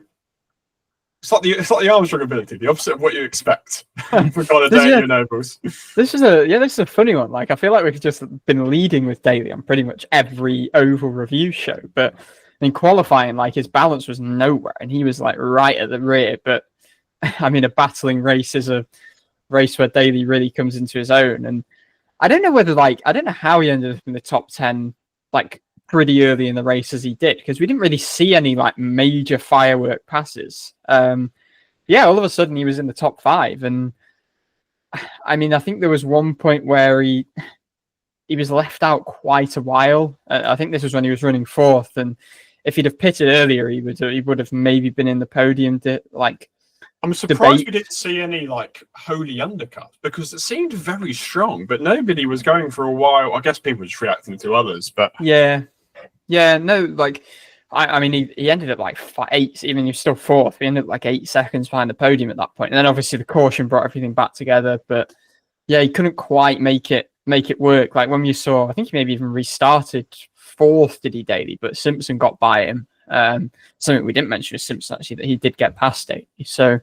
it's like the Armstrong ability, the opposite of what you expect for Connor Daly in ovals. This is a funny one. I feel like we've just been leading with Daly on pretty much every oval review show, but in qualifying, his balance was nowhere, and he was right at the rear. But I mean, a battling race is a race where Daly really comes into his own. And I don't know whether I don't know how he ended up in the top 10 pretty early in the race as he did, because we didn't really see any major firework passes. All of a sudden he was in the top 5, and I mean, I think there was one point where he was left out quite a while. I think this was when he was running 4th, and if he'd have pitted earlier, he would have maybe been in the podium. I'm surprised we didn't see any holy undercuts, because it seemed very strong, but nobody was going for a while. I guess people were just reacting to others, but I mean, he ended up 8, even you're still 4th. He ended up 8 seconds behind the podium at that point. And then obviously the caution brought everything back together, but he couldn't quite make it work. When you saw, I think he maybe even restarted 4th, did he, Daly? But Simpson got by him. Something we didn't mention is Simpson, actually, that he did get past Daly. So,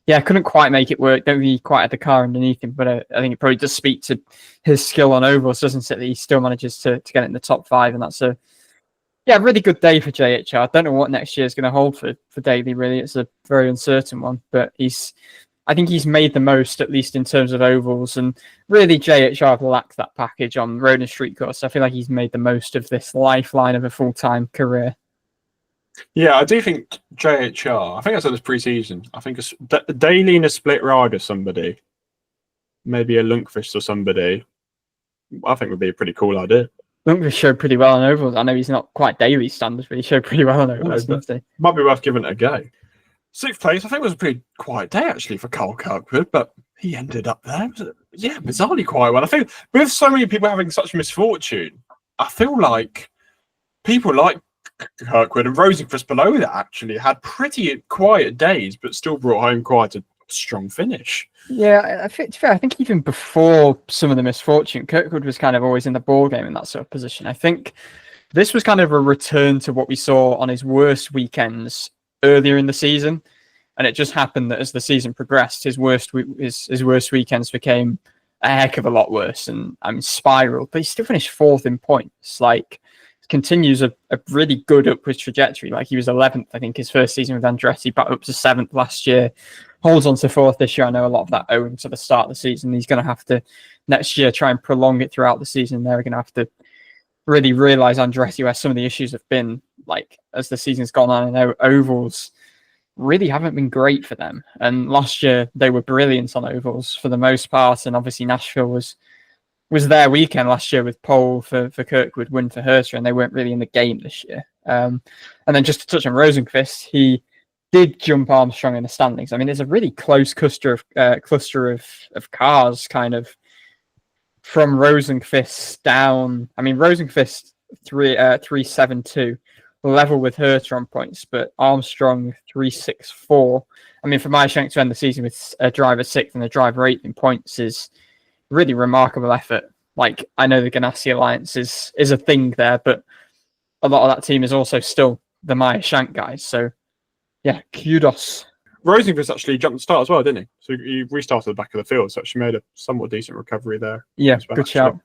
couldn't quite make it work. Don't think he quite had the car underneath him, but I think it probably does speak to his skill on ovals, doesn't it? That he still manages to get it in the top 5, and that's a really good day for JHR. I don't know what next year is going to hold for Daly, really. It's a very uncertain one, but I think he's made the most, at least in terms of ovals, and really JHR have lacked that package on road and street course. I feel like he's made the most of this lifeline of a full-time career. Yeah, I do think JHR, I think I said this pre-season, I think a Daly in a split ride or somebody, maybe a Lundqvist or somebody, I think would be a pretty cool idea. Lundqvist showed pretty well on ovals. I know he's not quite Daly standards, but he showed pretty well on ovals. Might be worth giving it a go. 6th place, I think, was a pretty quiet day, actually, for Carl Kirkwood, but he ended up there. Bizarrely quiet one. I think with so many people having such misfortune, I feel like people like Kirkwood and Rosenqvist below that actually had pretty quiet days, but still brought home quite a strong finish. Yeah, I think even before some of the misfortune, Kirkwood was kind of always in the ball game in that sort of position. I think this was kind of a return to what we saw on his worst weekends earlier in the season, and it just happened that as the season progressed, his worst weekends became a heck of a lot worse and spiraled. But he still finished fourth in points. Like, continues a really good upwards trajectory. Like, he was 11th, I think, his first season with Andretti, back up to 7th last year. Holds on to 4th this year. I know a lot of that owing to the start of the season. He's going to have to next year try and prolong it throughout the season. They're going to have to really realize Andretti where some of the issues have been, like, as the season's gone on. I know ovals really haven't been great for them. And last year they were brilliant on ovals for the most part. And obviously Nashville was their weekend last year with pole for Kirkwood, win for Herta, and they weren't really in the game this year. And then just to touch on Rosenqvist, he did jump Armstrong in the standings. I mean, there's a really close cluster of cars kind of from Rosenqvist down. I mean, Rosenqvist 372, level with Herta on points, but Armstrong 364. I mean, for Meyershank to end the season with a driver 6th and a driver 8th in points is really remarkable effort. Like, I know the Ganassi Alliance is a thing there, but a lot of that team is also still the Meyershank guys. So, yeah, kudos. Rosenqvist actually jumped the start as well, didn't he? So he restarted the back of the field, so actually made a somewhat decent recovery there. Yeah, good shout.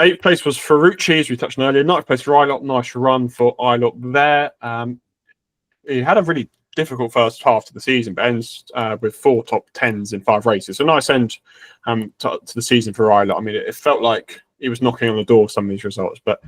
8th place was Ferrucci, as we touched on earlier. 9th place for Eilert. Nice run for Eilert there. He had a really difficult first half to the season, but ends with 4 top 10s in 5 races. So nice end to the season for Eilert. I mean, it felt like he was knocking on the door, some of these results, but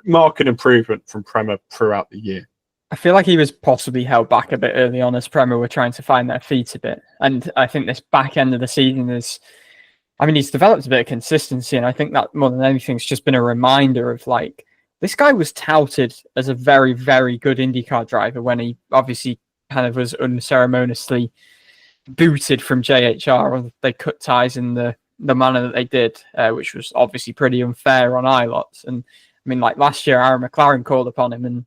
marked improvement from Prema throughout the year. I feel like he was possibly held back a bit early on as Prema were trying to find their feet a bit. And I think this back end of the season he's developed a bit of consistency. And I think that more than anything, it's just been a reminder of, like, this guy was touted as a very, very good IndyCar driver when he obviously kind of was unceremoniously booted from JHR, or they cut ties in the manner that they did, which was obviously pretty unfair on Eilert. And I mean, like last year, Aaron McLaren called upon him, and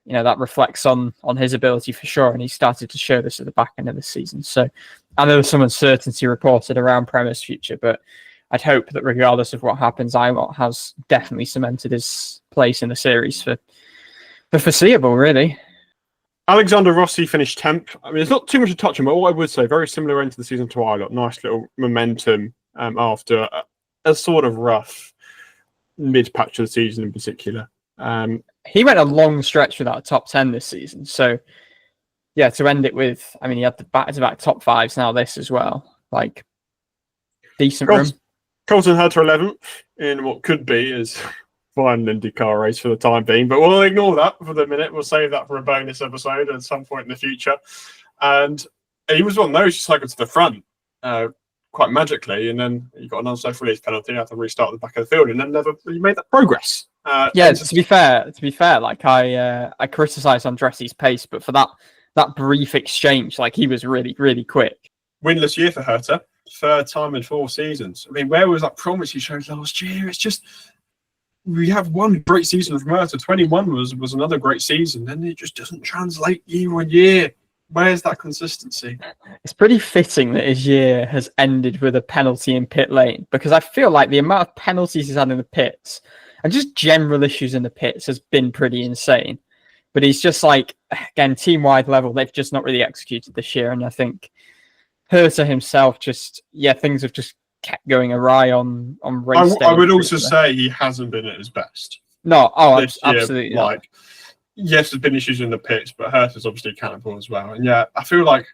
you know that reflects on his ability for sure. And he started to show this at the back end of the season. So I know there's some uncertainty reported around Prema's future, but I'd hope that regardless of what happens, Eilert has definitely cemented his place in the series for the foreseeable, really. Alexander Rossi finished 10th. I mean, there's not too much to touch on, but what I would say, very similar end to the season to Eilert. Nice little momentum after a sort of rough mid-patch of the season in particular. He went a long stretch without a top 10 this season. So, yeah, to end it with, I mean, he had the back-to-back top 5s now this as well. Like, decent room. Colton Herta 11th in what could be his final IndyCar race for the time being, but we'll ignore that for the minute. We'll save that for a bonus episode at some point in the future. And he was one of those just cycled to the front quite magically, and then he got an unsafe release penalty, had to restart the back of the field, and then never really made that progress. To be fair, like I criticised Andretti's pace, but for that brief exchange, like he was really, really quick. Winless year for Herta, 3rd time in 4 seasons. I mean, where was that promise he showed last year? It's just, we have one great season from Herta. 21 was another great season, and it just doesn't translate year on year. Where's that consistency? It's pretty fitting that his year has ended with a penalty in pit lane, because I feel like the amount of penalties he's had in the pits and just general issues in the pits has been pretty insane. But he's just like, again, team-wide level, they've just not really executed this year. And I think Herta himself things have just kept going awry on race day. I would also say he hasn't been at his best. No, absolutely not. Like, yes, there's been issues in the pits, but Herta's obviously accountable as well. And yeah, I feel like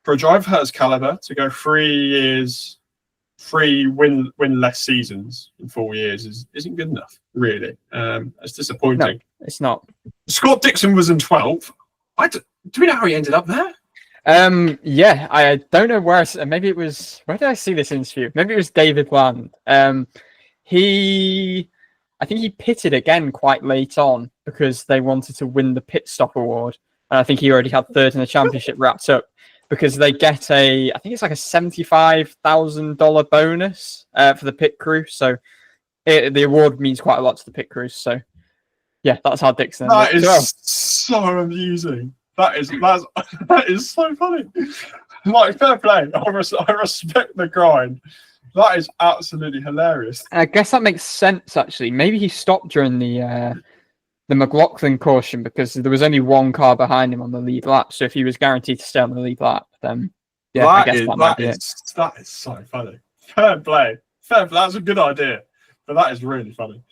for a driver Herta's caliber to go 3 years, 3 winless seasons in 4 years isn't good enough, really. It's disappointing. No, it's not. Scott Dixon was in 12th. Do we know how he ended up there? Yeah, I don't know where. Maybe it was. Where did I see this interview? Maybe it was David Land. I think he pitted again quite late on because they wanted to win the pit stop award, and I think he already had 3rd in the championship wrapped up because they get I think it's like a $75,000 bonus for the pit crew. So the award means quite a lot to the pit crews. So yeah, that's how Dixon. That ended is as well. so amusing. That is so funny. Like, fair play. I respect the grind. That is absolutely hilarious. And I guess that makes sense actually. Maybe he stopped during the McLaughlin caution because there was only one car behind him on the lead lap. So if he was guaranteed to stay on the lead lap, then yeah, I guess that might be it. That is so funny. Fair play. That's a good idea, but that is really funny.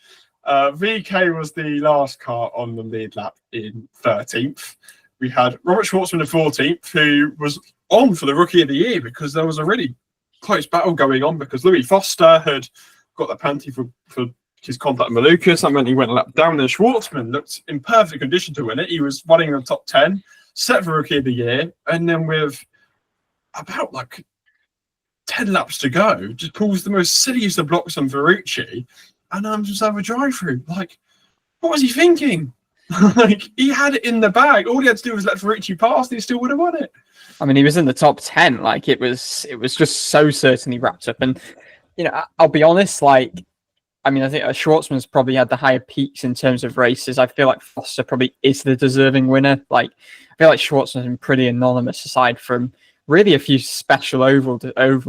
VK was the last car on the lead lap in 13th. We had Robert Schwartzman in 14th, who was on for the Rookie of the Year because there was a really close battle going on because Louis Foster had got the penalty for his contact with Malukas. That meant he went a lap down. Then Schwartzman looked in perfect condition to win it. He was running in the top 10, set for Rookie of the Year, and then with about like 10 laps to go, just pulls the most silliest of blocks on Ferrucci, and just have a drive-through. Like, what was he thinking? Like, he had it in the bag. All he had to do was let Ferrucci pass, and he still would have won it. I mean, he was in the top 10. Like, it was just so certainly wrapped up. And, you know, I'll be honest, like, I mean, I think Schwartzman's probably had the higher peaks in terms of races. I feel like Foster probably is the deserving winner. Like, I feel like Schwartzman's been pretty anonymous aside from really a few special oval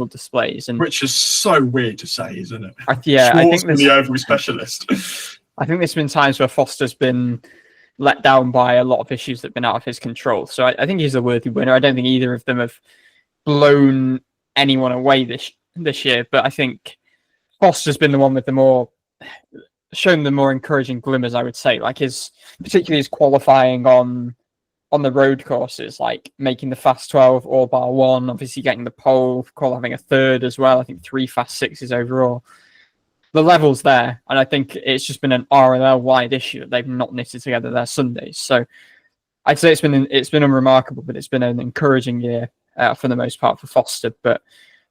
displays. And which is so weird to say, isn't it? I think the oval specialist. I think there's been times where Foster's been let down by a lot of issues that have been out of his control. So I think he's a worthy winner. I don't think either of them have blown anyone away this year, but I think Foster's been the one with shown the more encouraging glimmers, I would say. Like particularly his qualifying on the road courses, like making the fast 12 all bar one, obviously getting the pole, having a third as well. I think 3 fast sixes overall. The level's there, and I think it's just been an RLL-wide issue that they've not knitted together their Sundays. So I'd say it's been unremarkable, but it's been an encouraging year for the most part for Foster. But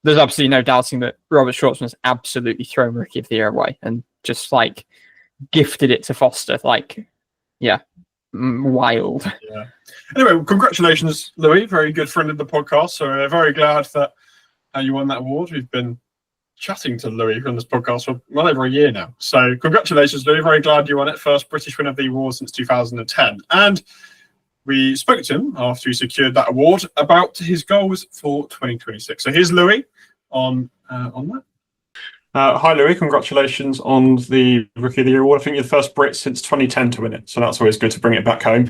there's absolutely no doubting that Robert Schwartzman's absolutely thrown Rookie of the Year away and just like gifted it to Foster. Like, yeah, wild. Yeah. Anyway, congratulations, Louis. Very good friend of the podcast. So we're very glad that you won that award. We've been chatting to Louis on this podcast for well over a year now. So congratulations, Louis. Very glad you won it. First British winner of the award since 2010. And we spoke to him after he secured that award about his goals for 2026. So here's Louis on that. Hi, Louis. Congratulations on the Rookie of the Year award. I think you're the first Brit since 2010 to win it. So that's always good to bring it back home.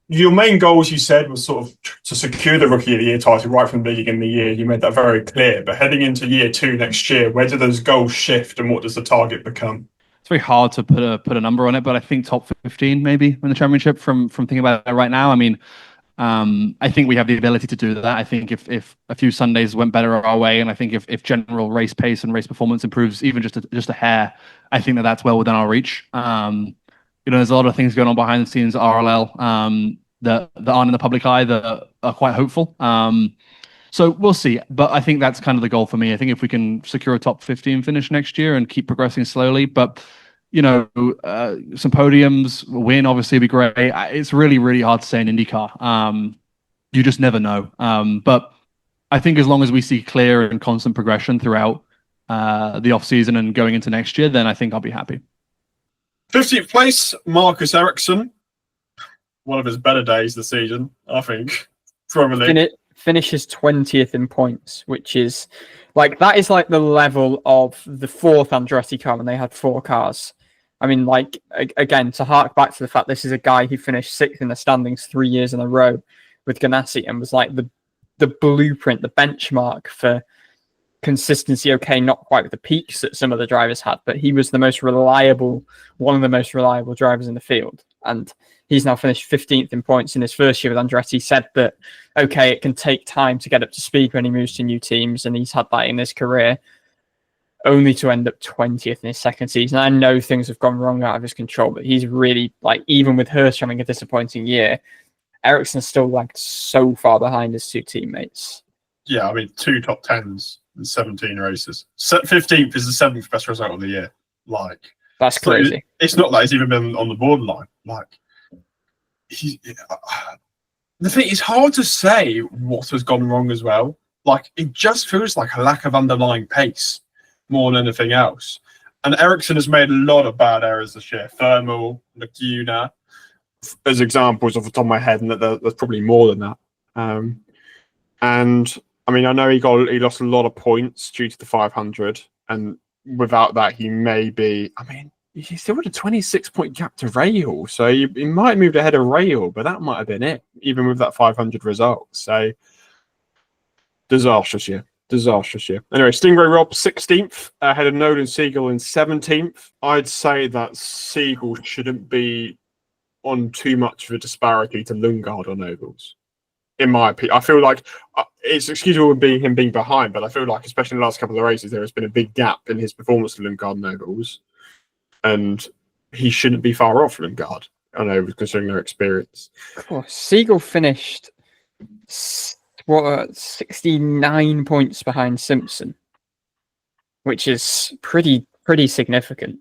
Your main goals, you said, was sort of to secure the Rookie of the Year title right from the beginning of the year. You made that very clear. But heading into year 2 next year, where do those goals shift and what does the target become? It's very hard to put a number on it, but I think top 15 maybe in the championship from thinking about it right now. I mean, I think we have the ability to do that. I think if a few Sundays went better our way, and I think if general race pace and race performance improves even just a hair, I think that's well within our reach. There's a lot of things going on behind the scenes at RLL that aren't in the public eye that are quite hopeful. So we'll see. But I think that's kind of the goal for me. I think if we can secure a top 15 finish next year and keep progressing slowly, but some podiums, win obviously would be great. It's really, really hard to say in IndyCar. You just never know. But I think as long as we see clear and constant progression throughout the off season and going into next year, then I think I'll be happy. 15th place, Marcus Ericsson. One of his better days this season, I think. Probably. Finishes 20th in points, which is that is like the level of the 4th Andretti car when they had 4 cars. I mean, again, to hark back to the fact this is a guy who finished 6th in the standings 3 years in a row with Ganassi and was like the blueprint, the benchmark for consistency. Okay, not quite with the peaks that some of the drivers had, but he was one of the most reliable drivers in the field. And he's now finished 15th in points in his first year with Andretti. He said that, okay, it can take time to get up to speed when he moves to new teams, and he's had that in his career, only to end up 20th in his second season. I know things have gone wrong out of his control, but he's really, even with Hurst having a disappointing year, Ericsson still lagged so far behind his 2 teammates. Yeah, I mean, 2 top 10s in 17 races. 15th is the 7th best result of the year. That's crazy. It's not like he's even been on the borderline. The thing is hard to say what has gone wrong as well. It just feels like a lack of underlying pace more than anything else. And Ericsson has made a lot of bad errors this year. Thermal, Laguna, as examples off the top of my head, and there's probably more than that. And I mean, I know he lost a lot of points due to the 500, and without that, he may be. I mean, he still had a 26-point gap to Rahal, so he might have moved ahead of Rahal, but that might have been it, even with that 500 result. So disastrous year. Anyway, Stingray Rob 16th, ahead of Nolan Siegel in 17th. I'd say that Siegel shouldn't be on too much of a disparity to Lundgaard on ovals. In my opinion, I feel like it's excusable with him being behind, but I feel like, especially in the last couple of races, there has been a big gap in his performance to Lundgaard on ovals, and he shouldn't be far off Lundgaard on ovals considering their experience. Oh, Siegel finished 69 points behind Simpson, which is pretty significant.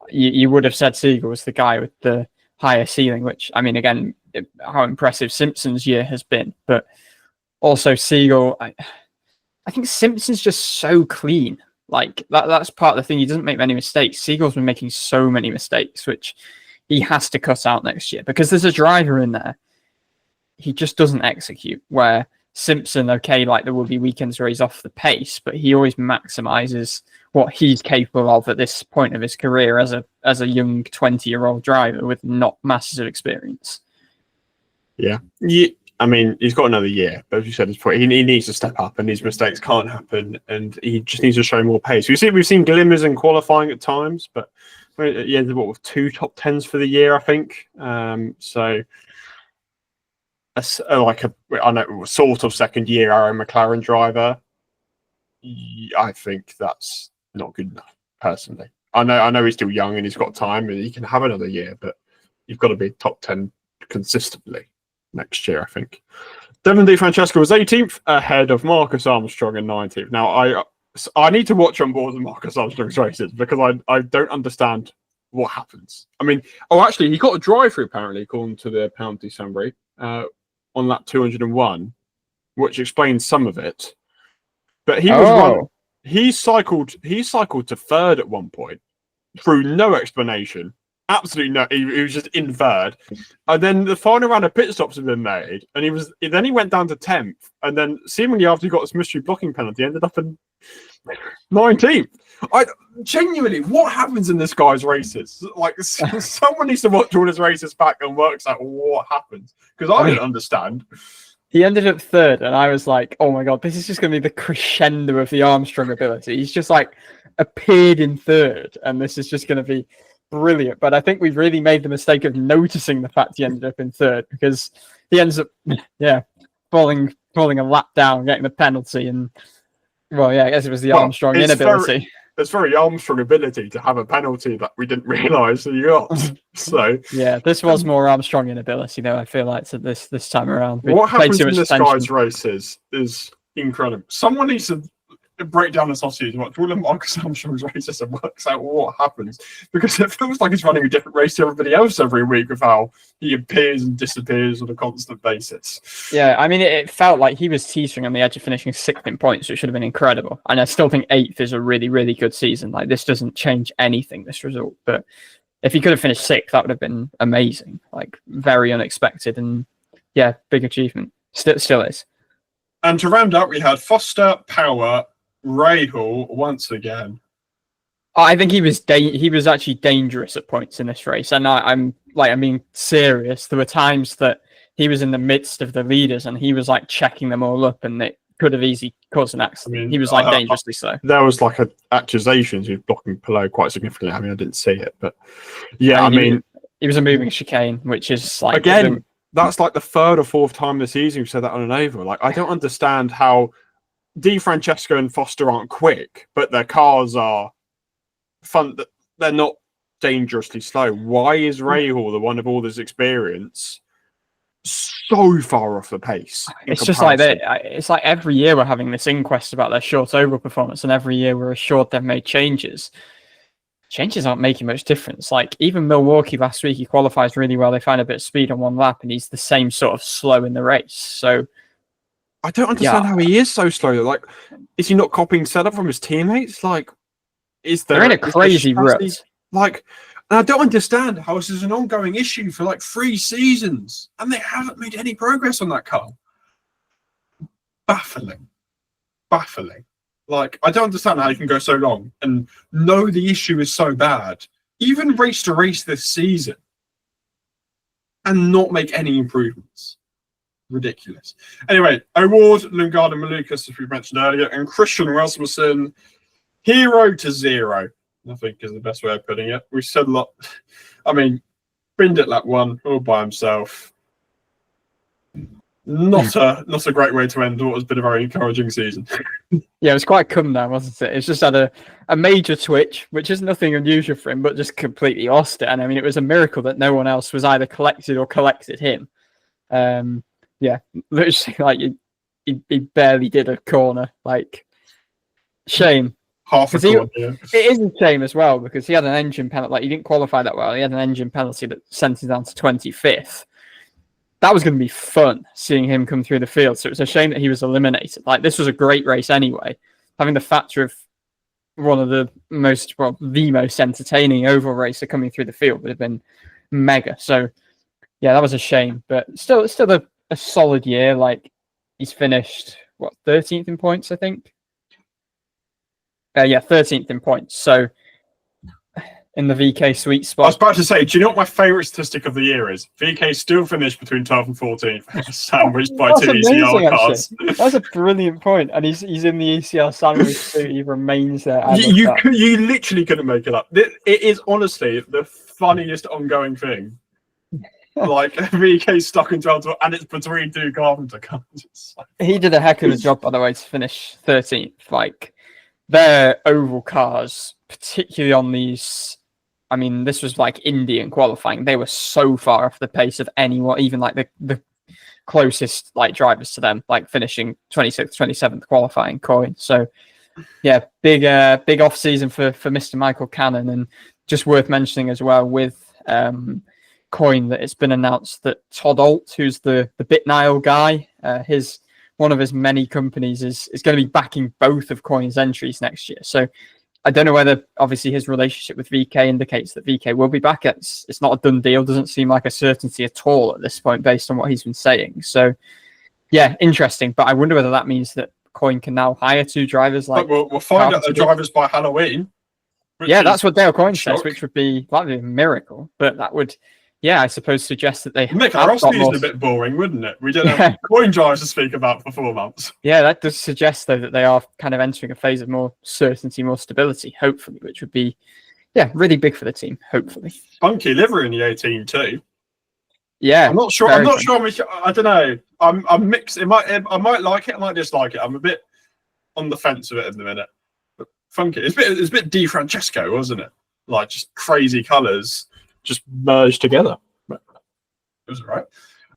You would have said Siegel was the guy with the higher ceiling, which, I mean, again, how impressive Simpson's year has been, but also Siegel, I think Simpson's just so clean. Like that's part of the thing. He doesn't make many mistakes. Siegel's been making so many mistakes, which he has to cut out next year because there's a driver in there. He just doesn't execute. Where Simpson, okay, like there will be weekends where he's off the pace, but he always maximizes what he's capable of at this point of his career as a young 20-year-old driver with not masses of experience. Yeah. I mean, he's got another year, but as you said, he needs to step up, and these mistakes can't happen, and he just needs to show more pace. We've seen glimmers in qualifying at times, but he ended with 2 top 10s for the year, I think. So. I know, sort of second year Aaron McLaren driver. I think that's not good enough, personally. I know he's still young and he's got time and he can have another year, but you've got to be top 10 consistently next year, I think. Devon DeFrancesco was 18th, ahead of Marcus Armstrong in 19th. Now, I need to watch on board the Marcus Armstrong's races because I don't understand what happens. I mean, actually, he got a drive-through, apparently, according to the penalty summary. On lap 201, which explains some of it. But he cycled to third at one point through no explanation. Absolutely no. He was just in third. And then the final round of pit stops had been made, and he went down to 10th, and then seemingly after he got this mystery blocking penalty, ended up in 19th. Genuinely, what happens in this guy's races? Like, someone needs to watch all his races back and works out what happens, because I don't understand. He ended up third, and I was like, oh my god, this is just going to be the crescendo of the Armstrong ability. He's just like appeared in third, and this is just going to be brilliant. But I think we've really made the mistake of noticing the fact he ended up in third, because he ends up, falling a lap down, getting the penalty, and I guess it was the Armstrong inability. It's very Armstrong ability to have a penalty that we didn't realise that you got. So yeah, this was more Armstrong inability, though. I feel like this time around. What happens in this guy's races is incredible. Someone needs to break down the sausage and watch all of Marcus Armstrong's races and works out what happens, because it feels like he's running a different race to everybody else every week with how he appears and disappears on a constant basis. Yeah, I mean, it felt like he was teetering on the edge of finishing 6th in points, which should have been incredible. And I still think 8th is a really, really good season. Like, this doesn't change anything, this result. But if he could have finished 6th, that would have been amazing. Like, very unexpected, and big achievement. Still is. And to round up, we had Foster, Power, Rahal once again. I think he was actually dangerous at points in this race, and I'm being serious. There were times that he was in the midst of the leaders and he was like checking them all up, and it could have easily caused an accident. I mean, he was like dangerously slow. There was like accusations he was blocking below quite significantly. I mean, I didn't see it, but I mean, he was a moving chicane, which is like again, that's like the 3rd or 4th time this season we've said that on an oval. Like, I don't understand how DeFrancesco and Foster aren't quick, but their cars are fun. They're not dangerously slow. Why is Rahal, the one of all this experience, so far off the pace? It's just like that. It's like every year we're having this inquest about their short oval performance, and every year we're assured they've made changes. Changes aren't making much difference. Like, even Milwaukee last week, he qualifies really well. They find a bit of speed on one lap, and he's the same sort of slow in the race. So I don't understand how he is so slow. Like, is he not copying setup from his teammates? Like, They're in a crazy rut. Like, and I don't understand how this is an ongoing issue for like 3 seasons, and they haven't made any progress on that car. Baffling. Like, I don't understand how you can go so long and know the issue is so bad, even race to race this season, and not make any improvements. Ridiculous. Anyway, O'Ward, Newgarden, Malukas, as we mentioned earlier, and Christian Rasmussen, 0 to 0. I think is the best way of putting it. We said a lot. I mean, Brindit lap 1 all by himself. Not a great way to end what has been a very encouraging season. Yeah, it was quite come down, wasn't it? It's just had a major twitch, which is nothing unusual for him, but just completely lost it. And I mean, it was a miracle that no one else was either collected or collected him. Yeah, literally, like he barely did a corner. Like, shame. Half a corner. Yeah. It is a shame as well because he had an engine penalty. Like, he didn't qualify that well. He had an engine penalty that sent him down to 25th. That was going to be fun seeing him come through the field. So it's a shame that he was eliminated. Like, this was a great race anyway. Having the factor of one of the most entertaining oval racer coming through the field would have been mega. So yeah, that was a shame, but still a solid year. Like, he's finished 13th in points, I think. Yeah, 13th in points. So in the VK sweet spot. I was about to say, do you know what my favourite statistic of the year is? VK still finished between 12th and 14th, sandwiched by 2 ECR cars. That's a brilliant point, and he's in the ECR sandwich too. He remains there. You literally couldn't make it up. It is honestly the funniest ongoing thing. Like, VK stuck in 12th, and it's between 2 Carpenter cars. He did a heck of a job, by the way, to finish 13th. Like, their oval cars, particularly on these, I mean, this was like Indian qualifying. They were so far off the pace of anyone, even like the closest like drivers to them, like finishing 26th, 27th qualifying coin. So yeah, big off season for Mr. Michael Cannon, and just worth mentioning as well with coin that it's been announced that Todd Alt, who's the BitNile guy, one of his many companies is going to be backing both of Coin's entries next year. So I don't know whether, obviously, his relationship with VK indicates that VK will be back. It's not a done deal. Doesn't seem like a certainty at all at this point, based on what he's been saying. So, yeah, interesting. But I wonder whether that means that Coin can now hire 2 drivers. Like, we'll find out the drivers by Halloween. Yeah, that's what Dale Coin says, which would be a miracle. But that would, yeah, I suppose suggest that they make our off season a bit boring, wouldn't it? We don't have coin drivers to speak about for 4 months. Yeah, that does suggest though that they are kind of entering a phase of more certainty, more stability, hopefully, which would be, yeah, really big for the team. Hopefully, funky livery in the 18 too. Yeah, I'm not sure. I don't know. I'm mixed. I might like it. I might dislike it. I'm a bit on the fence of it in the minute. But funky. It's a bit Di Francesco, wasn't it? Like, just crazy colours just merged together. It was all right.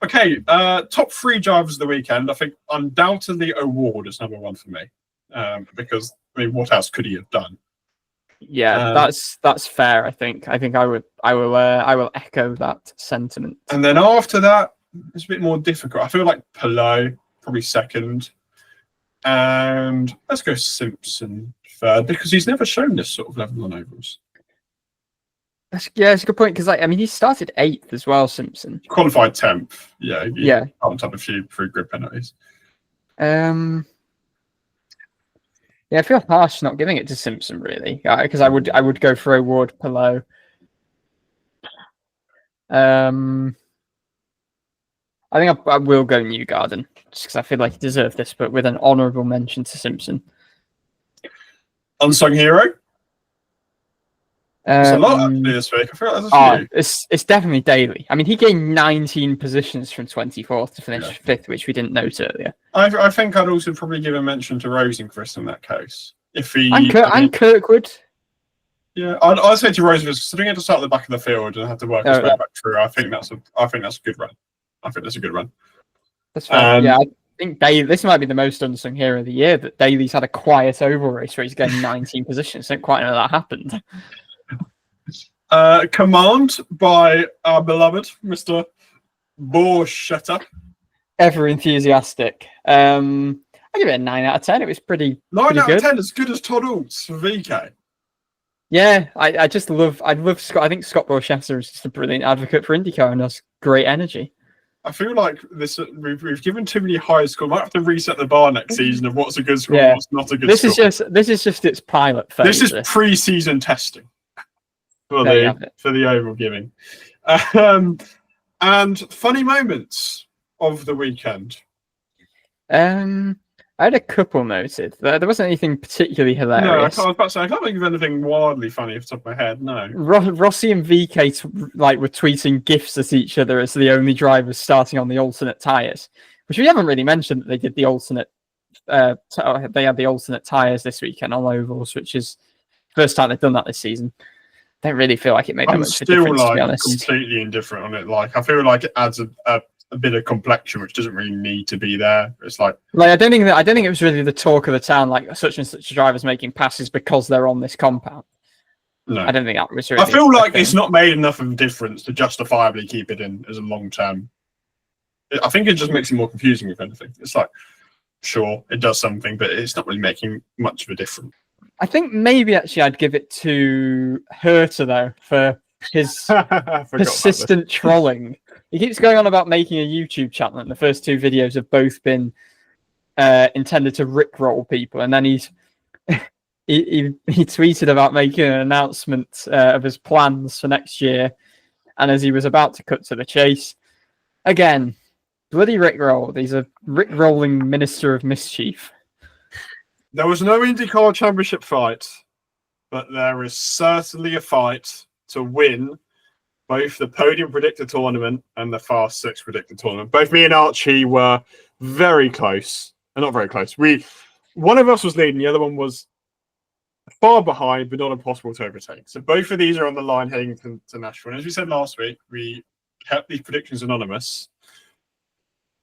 Okay, top 3 drivers of the weekend. I think undoubtedly O'Ward is number 1 for me, because I mean, what else could he have done? Yeah, that's fair. I think I will echo that sentiment. And then after that, it's a bit more difficult. I feel like Palou probably second, and let's go Simpson third, because he's never shown this sort of level on ovals. That's a good point, because I mean, he started 8th as well, Simpson. Qualified 10th. Yeah. Yeah. Bumped up a few through grid penalties. Yeah, I feel harsh not giving it to Simpson, really, because I would go for O'Ward, Palou. I think I will go Newgarden, just because I feel like he deserved this, but with an honourable mention to Simpson. Unsung hero? It's a lot actually this week. I feel like there's a few. It's definitely Daly. I mean, he gained 19 positions from 24th to finish 5th, which we didn't note earlier. I think I'd also probably give a mention to Rosenqvist in that case. If he and Kirkwood. Yeah, I'd say to Rosenqvist, considering he had to start at the back of the field and have to work his way back through. I think that's a good run. I think that's a good run. That's fair. Yeah, I think this might be the most unsung hero of the year. That Daly's had a quiet oval race where he's gained 19 positions. I don't quite know that happened. Command by our beloved Mr. Borchetta. Ever enthusiastic. I give it a 9 out of 10. It was pretty 9 pretty out good. of 10, as good as Todd Alt's for VK. Yeah, I love Scott. I think Scott Borchetta is just a brilliant advocate for IndyCar and has great energy. I feel like we've given too many high scores. Might have to reset the bar next season of what's a good score and what's not a good score. This is just its pilot phase. This is pre-season testing for the overall giving. And funny moments of the weekend. I had a couple noted. There wasn't anything particularly hilarious. No, I was about to say I can't think of anything wildly funny off the top of my head. No. Rossi and VK were tweeting gifs at each other as the only drivers starting on the alternate tires, which we haven't really mentioned that they did the alternate. They had the alternate tires this weekend on ovals, which is the first time they've done that this season. Don't really feel like it made that much of a difference, to be honest. I'm still completely indifferent on it. Like I feel like it adds a bit of complexion, which doesn't really need to be there. It's like I don't think it was really the talk of the town, like such and such drivers making passes because they're on this compound. No, I don't think that was really. I feel like it's not made enough of a difference to justifiably keep it in as a long term. I think it just makes it more confusing, if anything. It's like, sure, it does something, but it's not really making much of a difference. I think maybe actually I'd give it to Herta though for his persistent trolling. He keeps going on about making a YouTube channel, and the first two videos have both been intended to rickroll people. And then he tweeted about making an announcement of his plans for next year. And as he was about to cut to the chase, again, bloody rickroll. He's a rickrolling minister of mischief. There was no IndyCar Championship fight, but there is certainly a fight to win both the Podium Predictor Tournament and the Fast Six Predictor Tournament. Both me and Archie were very close. Not very close. One of us was leading, the other one was far behind, but not impossible to overtake. So both of these are on the line heading to Nashville. And as we said last week, we kept these predictions anonymous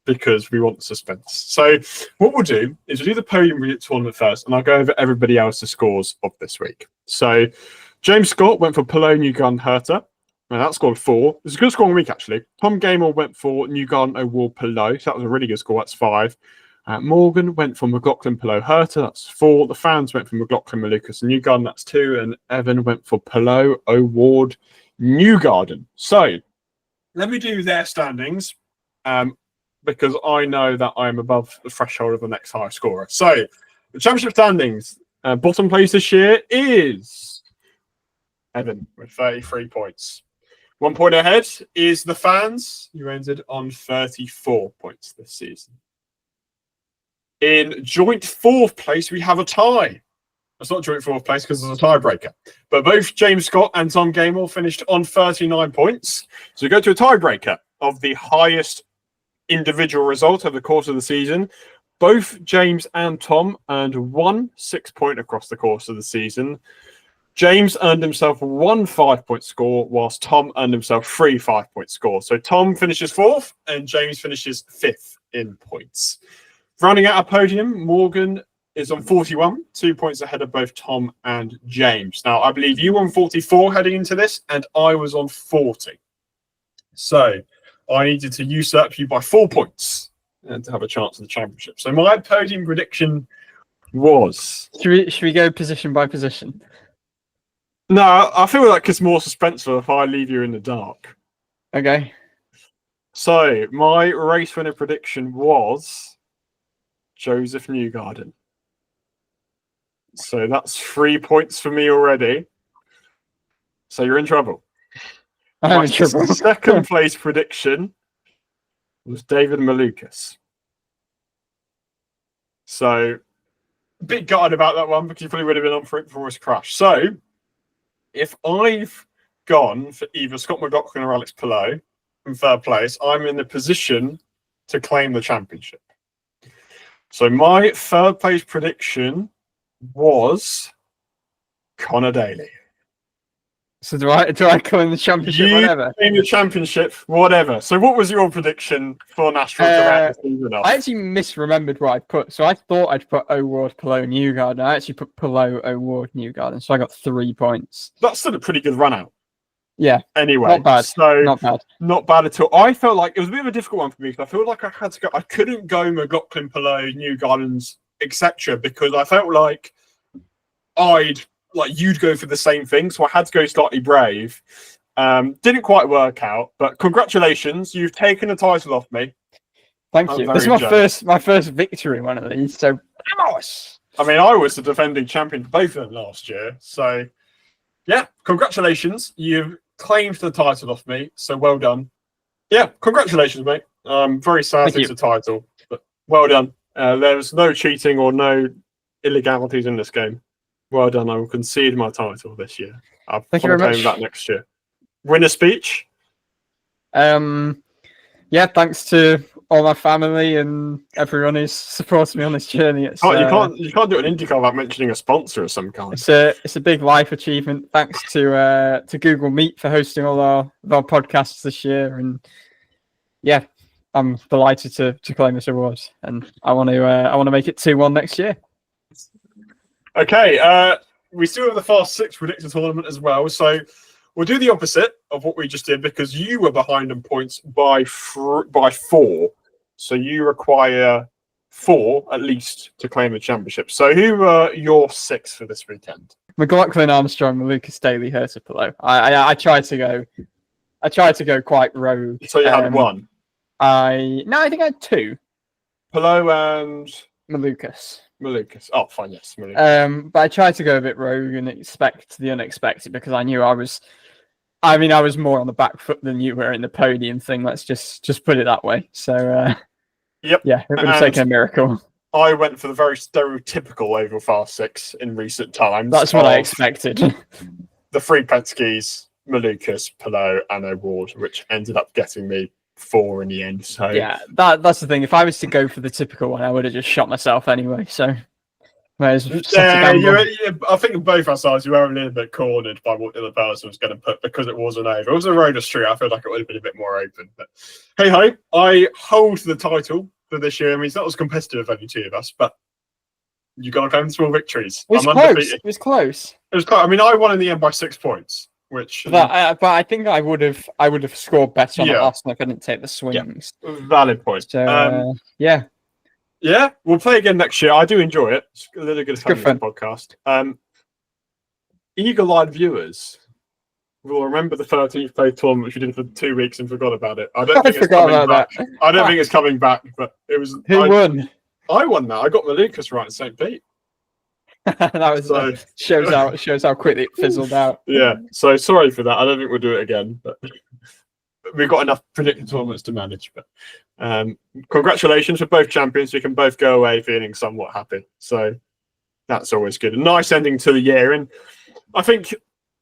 because we want the suspense. So what we'll do is we'll do the Podium Predictor Tournament first, and I'll go over everybody else's scores of this week. So James Scott went for Palou, Newgarden, Herta. And that scored 4. It's a good scoring week, actually. Tom Gamer went for Newgarden, O'Ward, Palou. So that was a really good score. That's 5. Morgan went for McLaughlin, Palou, Herta. That's 4. The fans went for McLaughlin, Malukas and Newgarden. That's 2. And Evan went for Palou, O'Ward, Newgarden. So let me do their standings because I know that I am above the threshold of the next highest scorer. So the championship standings, bottom place this year is Evan with 33 points. 1 point ahead is the fans, who ended on 34 points this season. In joint 4th place, we have a tie. It's not joint 4th place because there's a tiebreaker. But both James Scott and Tom Gamel finished on 39 points. So we go to a tiebreaker of the highest individual result over the course of the season. Both James and Tom earned 1 6-point across the course of the season. James earned himself 1 5-point score, whilst Tom earned himself 3 5-point scores. So Tom finishes 4th and James finishes 5th in points. Rounding out our podium, Morgan is on 41, 2 points ahead of both Tom and James. Now, I believe you were on 44 heading into this, and I was on 40. So I needed to usurp you by 4 points and to have a chance at the championship. So my podium prediction was... Should we go position by position? No, I feel like it's more suspenseful if I leave you in the dark. Okay. So, my race winner prediction was Josef Newgarden. So, that's 3 points for me already. So, you're in trouble. I'm in trouble. Second place prediction was David Malukas. So, a bit gutted about that one because you probably would have been on for it before his crash. So, if I've gone for either Scott McLaughlin or Alex Palou in 3rd place, I'm in the position to claim the championship. So my 3rd place prediction was Connor Daly. So do I claim the championship? Whatever. Claim the championship, whatever. So what was your prediction for Nashville? I actually misremembered what I put. So I thought I'd put O'Ward, Palou, Newgarden. I actually put Palou, O'Ward, Newgarden. So I got 3 points. That's still a pretty good run out. Yeah. Anyway, not bad. So not bad. Not bad at all. I felt like it was a bit of a difficult one for me because I feel like I had to go. I couldn't go McLaughlin, Palou, Newgardens, etc. because I felt like I'd like you'd go for the same thing, so I had to go slightly brave. Didn't quite work out, but congratulations, you've taken the title off me. Thank you. This is my first victory in one of these, so vamos! I mean, I was the defending champion for both of them last year, so yeah, congratulations. You've claimed the title off me, so well done. Yeah, congratulations, mate. I'm very sad it's a title, but well done. There's no cheating or no illegalities in this game. Well done. I will concede my title this year. I'll claim that next year. Winner speech? Yeah, thanks to all my family and everyone who's supported me on this journey. You can't do an IndyCar without mentioning a sponsor of some kind. It's a big life achievement. Thanks to Google Meet for hosting all our podcasts this year, and yeah, I'm delighted to claim this award, and I want to make it 2-1 next year. Okay, we still have the Fast 6 predictor tournament as well, so we'll do the opposite of what we just did because you were behind on points by 4. So you require 4 at least to claim the championship. So who are your 6 for this weekend? McLaughlin, Armstrong, Malukas, Daly, Pato. I tried to go quite rogue. So you had 1. I think I had 2. Pato and Malukas. Oh, fine, yes. Malukas. But I tried to go a bit rogue and expect the unexpected because I knew I was more on the back foot than you were in the podium thing. Let's just put it that way. So, yep. Yeah, it would have taken a miracle. I went for the very stereotypical Oval Fast 6 in recent times. That's what I expected. The 3 Penskes, Malukas, Pato, and O'Ward, which ended up getting me 4 in the end. So yeah, that's the thing. If I was to go for the typical one, I would have just shot myself anyway. So I think both our sides we were a little bit cornered by what the other person was going to put because it wasn't over. It was a road or street. I feel like it would have been a bit more open. But hey ho, I hold the title for this year. I mean, it's not as competitive as any 2 of us, but you got to claim small victories. It was close. It was close. I mean, I won in the end by 6 points. But I think I would have scored better on the last one if I didn't take the swings. Yeah. Valid point. So, yeah. Yeah, we'll play again next year. I do enjoy it. It's a little good fun podcast. Eagle-eyed viewers will remember the 13th place tournament which we did for 2 weeks and forgot about it. I don't think it's coming back. I don't think it's coming back, but it was. Who won? I won that. I got Malukas right in St. Pete. That was shows how quickly it fizzled out. Yeah, so sorry for that. I don't think we'll do it again, but we've got enough predicted tournaments to manage. But congratulations for both champions. We can both go away feeling somewhat happy. So that's always good. A nice ending to the year, and I think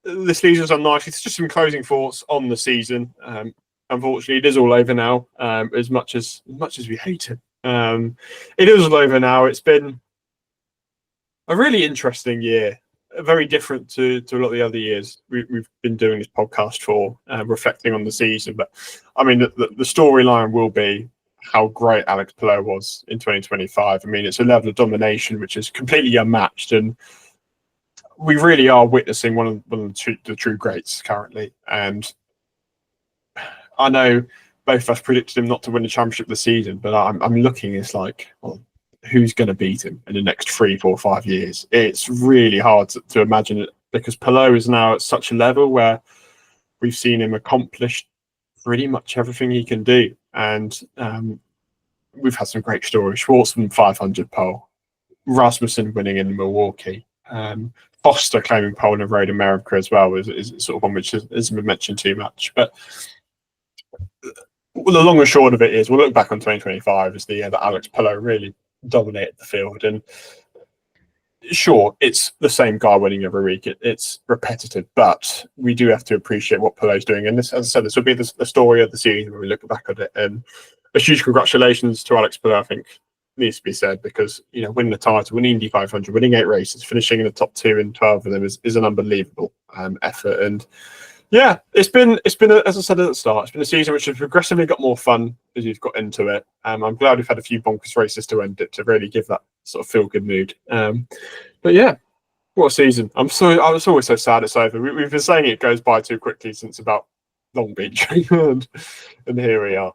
the season's on nice. It's just some closing thoughts on the season. Unfortunately, it is all over now. As much as we hate it, it is all over now. It's been a really interesting year, very different to a lot of the other years we've been doing this podcast for, reflecting on the season. But I mean, the storyline will be how great Alex Palou was in 2025. I mean, it's a level of domination which is completely unmatched, and we really are witnessing one of the true greats currently. And I know both of us predicted him not to win the championship this season, but I'm looking, it's like, well, who's going to beat him in the next 3, 4, 5 years? It's really hard to imagine it because Palou is now at such a level where we've seen him accomplish pretty much everything he can do. And we've had some great stories. Schwartzman 500 pole, Rasmussen winning in Milwaukee, Foster claiming pole in Road America as well is sort of one which hasn't been mentioned too much. But the long and short of it is we'll look back on 2025 as the year that Alex Palou really dominated the field. And sure, it's the same guy winning every week. It's repetitive, but we do have to appreciate what Palou's doing. And this, as I said, this will be the story of the season when we look back at it. And a huge congratulations to Alex Palou, I think, needs to be said, because winning the title, winning Indy 500, winning 8 races, finishing in the top 2 in 12 of them is an unbelievable effort. And yeah, it's been as I said at the start, it's been a season which has progressively got more fun as you've got into it. I'm glad we've had a few bonkers races to end it to really give that sort of feel good mood. But yeah, what a season! I was always so sad it's over. We've been saying it goes by too quickly since about Long Beach, and here we are.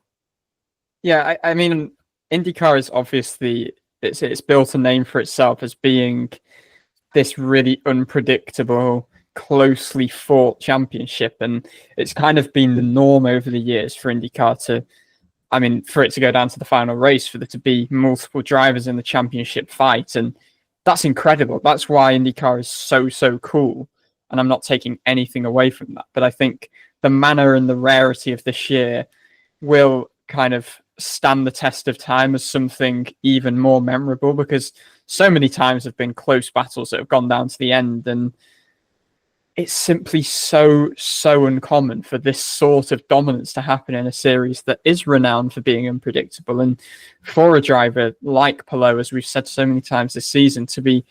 Yeah, I mean, IndyCar is obviously it's built a name for itself as being this really unpredictable, closely fought championship. And it's kind of been the norm over the years for IndyCar for it to go down to the final race, for there to be multiple drivers in the championship fight. And that's incredible. That's why IndyCar is so cool. And I'm not taking anything away from that. But I think the manner and the rarity of this year will kind of stand the test of time as something even more memorable, because so many times have been close battles that have gone down to the end. And it's simply so uncommon for this sort of dominance to happen in a series that is renowned for being unpredictable. And for a driver like Palou, as we've said so many times this season, to be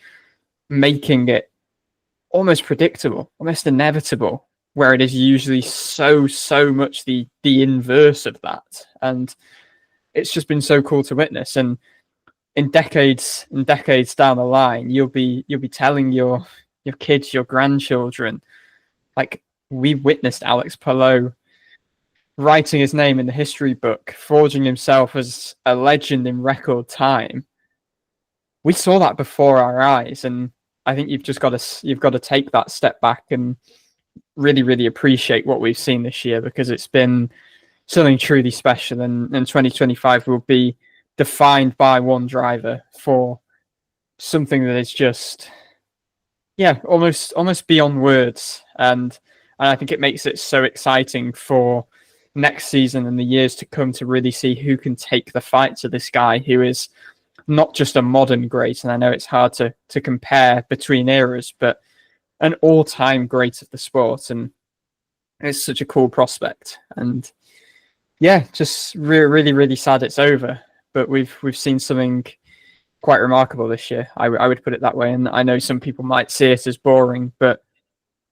making it almost predictable, almost inevitable, where it is usually so much the inverse of that. And it's just been so cool to witness. And in decades down the line, you'll be telling your kids, your grandchildren, like, we witnessed Alex Palou writing his name in the history book, forging himself as a legend in record time. We saw that before our eyes, and I think you've got to take that step back and really appreciate what we've seen this year, because it's been something truly special. And 2025 will be defined by one driver for something that is just, almost beyond words. And I think it makes it so exciting for next season and the years to come to really see who can take the fight to this guy who is not just a modern great. And I know it's hard to compare between eras, but an all-time great of the sport. And it's such a cool prospect. And just really sad it's over. But we've seen something quite remarkable this year. I would put it that way. And I know some people might see it as boring, but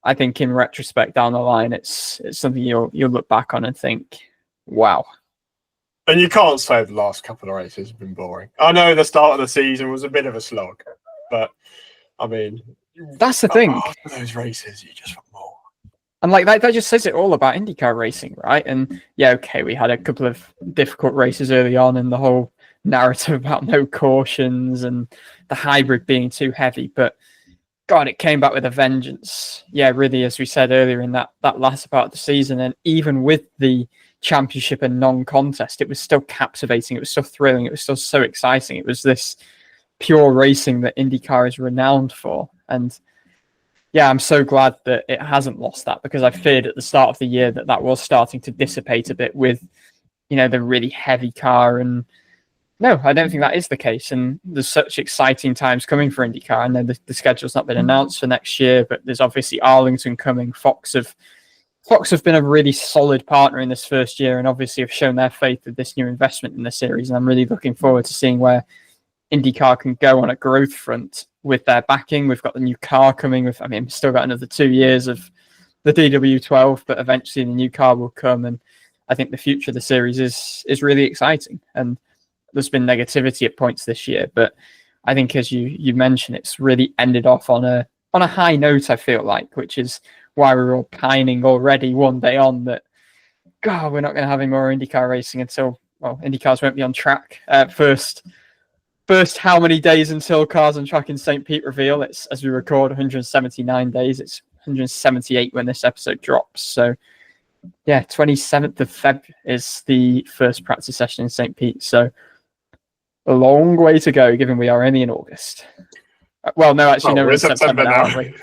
I think in retrospect down the line, it's something you'll look back on and think, wow. And you can't say the last couple of races have been boring. I know the start of the season was a bit of a slog, but I mean, that's the thing. After those races, you just want more. And like that just says it all about IndyCar racing, right? And we had a couple of difficult races early on, and the whole narrative about no cautions and the hybrid being too heavy. But God, it came back with a vengeance. Yeah, really, as we said earlier in that last part of the season, and even with the championship and non-contest, it was still captivating. It was still thrilling. It was still so exciting. It was this pure racing that IndyCar is renowned for. And I'm so glad that it hasn't lost that, because I feared at the start of the year that was starting to dissipate a bit with, the really heavy car. And no, I don't think that is the case. And there's such exciting times coming for IndyCar. I know the schedule's not been announced for next year, but there's obviously Arlington coming. Fox have been a really solid partner in this first year, and obviously have shown their faith with this new investment in the series. And I'm really looking forward to seeing where IndyCar can go on a growth front with their backing. We've got the new car coming with, we've still got another 2 years of the DW12, but eventually the new car will come. And I think the future of the series is really exciting. And there's been negativity at points this year, but I think, as you mentioned, it's really ended off on a high note, I feel like, which is why we're all pining already one day on that, God, we're not going to have any more IndyCar racing until, IndyCars won't be on track. First, how many days until Cars on Track in St. Pete reveal? It's, as we record, 179 days. It's 178 when this episode drops. So, 27th of Feb is the first practice session in St. Pete. So, a long way to go, given we are only in August. Well, no, actually, no, we're in September now, aren't we?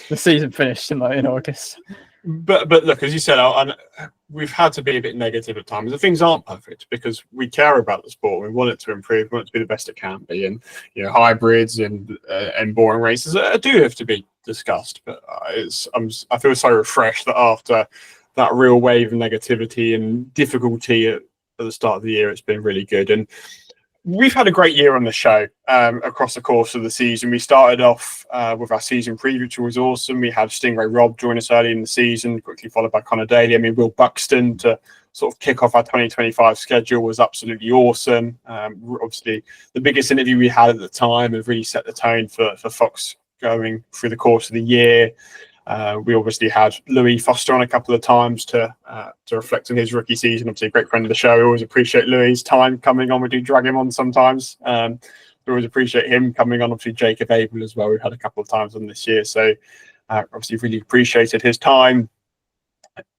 The season finished in August. But look, as you said, we've had to be a bit negative at times. The things aren't perfect because we care about the sport. We want it to improve. We want it to be the best it can be. And hybrids and boring races do have to be discussed. But I feel so refreshed that after that real wave of negativity and difficulty at the start of the year, it's been really good. And we've had a great year on the show across the course of the season. We started off with our season preview, which was awesome. We had Stingray Rob join us early in the season, quickly followed by Connor Daly. Will Buxton to sort of kick off our 2025 schedule was absolutely awesome. Obviously, the biggest interview we had at the time has really set the tone for Fox going through the course of the year. We obviously had Louis Foster on a couple of times to reflect on his rookie season. Obviously, a great friend of the show. We always appreciate Louis' time coming on. We do drag him on sometimes. we always appreciate him coming on. Obviously, Jacob Abel as well. We've had a couple of times on this year, so obviously really appreciated his time.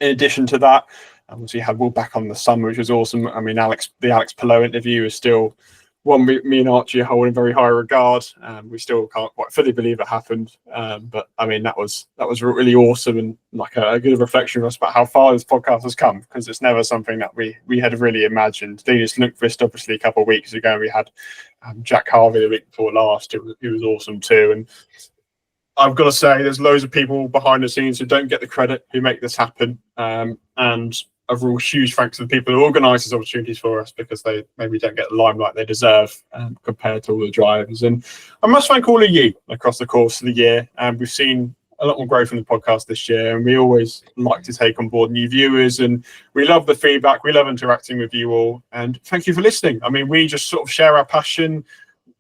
In addition to that, obviously had Will back on the summer, which was awesome. I mean, the Alex Palou interview is still one me and Archie hold in very high regard. We still can't quite fully believe it happened, but I mean that was really awesome, and like a good reflection of us about how far this podcast has come, because it's never something that we had really imagined. Linus Lundqvist obviously a couple of weeks ago. We had Jack Harvey the week before last. It was awesome too, and I've got to say there's loads of people behind the scenes who don't get the credit, who make this happen, and a real huge thanks to the people who organise these opportunities for us, because they maybe don't get the limelight they deserve compared to all the drivers. And I must thank all of you across the course of the year. We've seen a lot more growth in the podcast this year, and we always like to take on board new viewers, and we love the feedback. We love interacting with you all, and thank you for listening. I mean, we just sort of share our passion.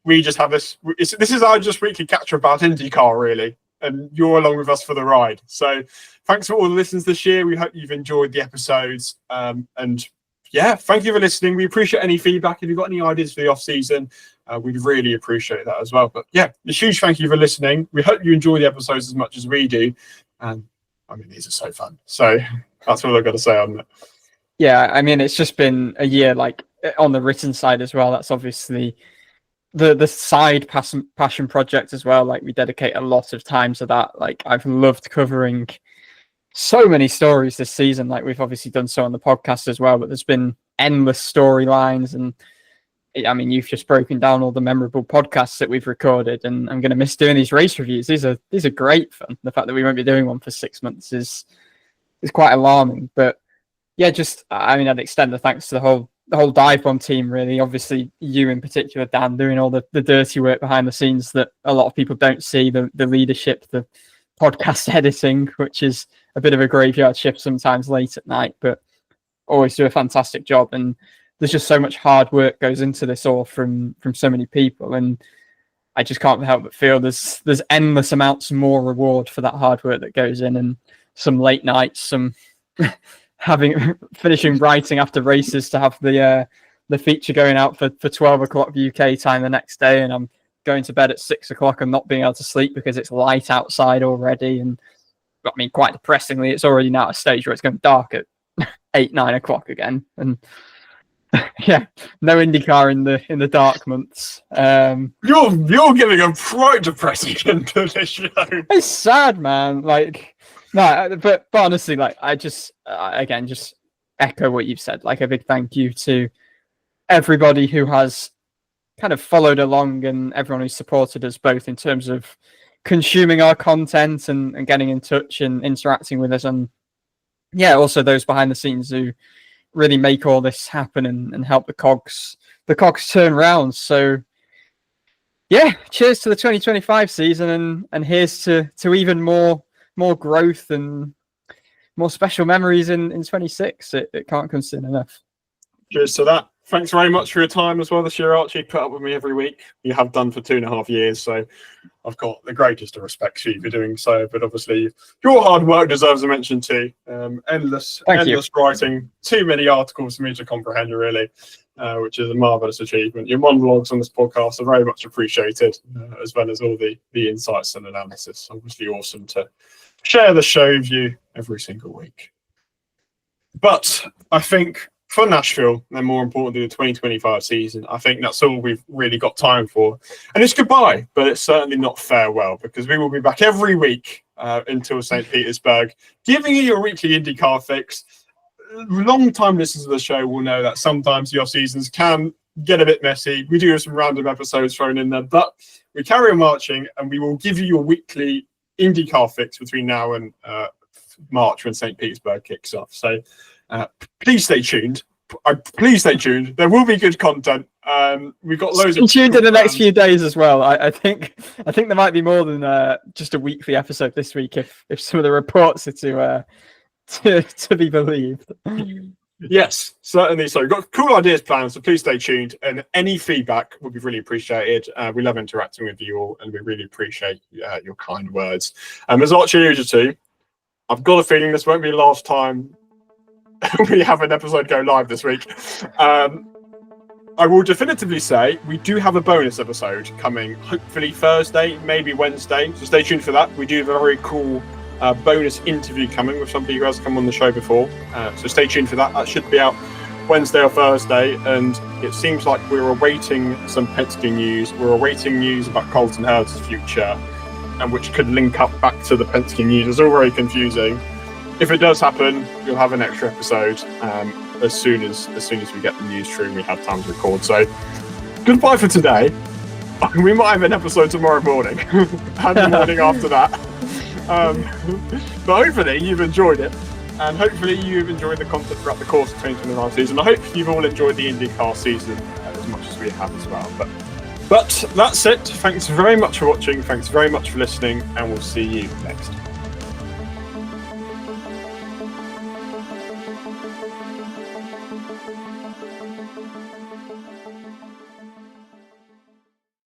We just have this is our just weekly catch-up about IndyCar, really, and you're along with us for the ride. So thanks for all the listens this year. We hope you've enjoyed the episodes. And yeah, thank you for listening. We appreciate any feedback. If you've got any ideas for the off-season, we'd really appreciate that as well. But yeah, a huge thank you for listening. We hope you enjoy the episodes as much as we do. And I mean, these are so fun. So that's what I've got to say on that. Yeah, I mean, it's just been a year, like, on the written side as well. That's obviously the side passion project as well. Like, we dedicate a lot of time to that. Like, I've loved covering so many stories this season. Like, we've obviously done so on the podcast as well, but there's been endless storylines. And I mean, you've just broken down all the memorable podcasts that we've recorded, and I'm going to miss doing these race reviews. These are great fun. The fact that we won't be doing one for 6 months is quite alarming. But yeah, just, I mean, I'd extend the thanks to the whole DIVEBOMB team, really. Obviously, you in particular, Dan, doing all the dirty work behind the scenes that a lot of people don't see, the leadership, the podcast editing, which is a bit of a graveyard shift sometimes late at night, but always do a fantastic job. And there's just so much hard work goes into this all from so many people, and I just can't help but feel there's endless amounts more reward for that hard work that goes in, and some late nights, some finishing writing after races to have the feature going out for 12 o'clock UK time the next day, and I'm going to bed at 6 o'clock and not being able to sleep because it's light outside already. And I mean, quite depressingly, it's already now a stage where it's going dark at 8-9 o'clock again, and yeah, no IndyCar in the dark months. You're giving a quite depressing end to this show. It's sad, man. Like, no, but honestly, like, I just again just echo what you've said. Like, a big thank you to everybody who has kind of followed along, and everyone who's supported us, both in terms of consuming our content and getting in touch and interacting with us, and yeah, also those behind the scenes who really make all this happen and help the cogs turn round. So yeah, cheers to the 2025 season, and here's to even more growth and more special memories in 26. It can't come soon enough. Cheers to that. Thanks very much for your time as well this year, Archie. Put up with me every week. You have done for 2.5 years, so I've got the greatest of respect for you for doing so. But obviously, your hard work deserves a mention too. Endless writing, too many articles for me to comprehend, really, which is a marvelous achievement. Your monologues on this podcast are very much appreciated, as well as all the insights and analysis. Obviously, awesome to share the show with you every single week. But I think for Nashville, and more importantly, the 2025 season, I think that's all we've really got time for. And it's goodbye, but it's certainly not farewell, because we will be back every week until St. Petersburg, giving you your weekly IndyCar fix. Long-time listeners of the show will know that sometimes the off-seasons can get a bit messy. We do have some random episodes thrown in there, but we carry on marching, and we will give you your weekly IndyCar fix between now and March, when St. Petersburg kicks off. So please stay tuned. Please stay tuned. There will be good content. We've got loads of tuned in the next few days as well. I think there might be more than just a weekly episode this week, if some of the reports are to be believed. Yes, certainly. So we've got cool ideas planned, so please stay tuned. And any feedback would be really appreciated. We love interacting with you all, and we really appreciate your kind words. As Archie alluded to, I've got a feeling this won't be the last time we have an episode go live this week. I will definitively say we do have a bonus episode coming, hopefully Thursday, maybe Wednesday. So stay tuned for that. We do have a very cool bonus interview coming with somebody who has come on the show before. So stay tuned for that. That should be out Wednesday or Thursday. And it seems like we're awaiting some Penske news. We're awaiting news about Colton Herta's future, and which could link up back to the Penske news. It's all very confusing. If it does happen, we'll have an extra episode as soon as we get the news through and we have time to record. So goodbye for today. We might have an episode tomorrow morning and the morning after that. But hopefully you've enjoyed it, and hopefully you've enjoyed the content throughout the course of 2025 season. I hope you've all enjoyed the IndyCar season as much as we have as well. But that's it. Thanks very much for watching. Thanks very much for listening, and we'll see you next.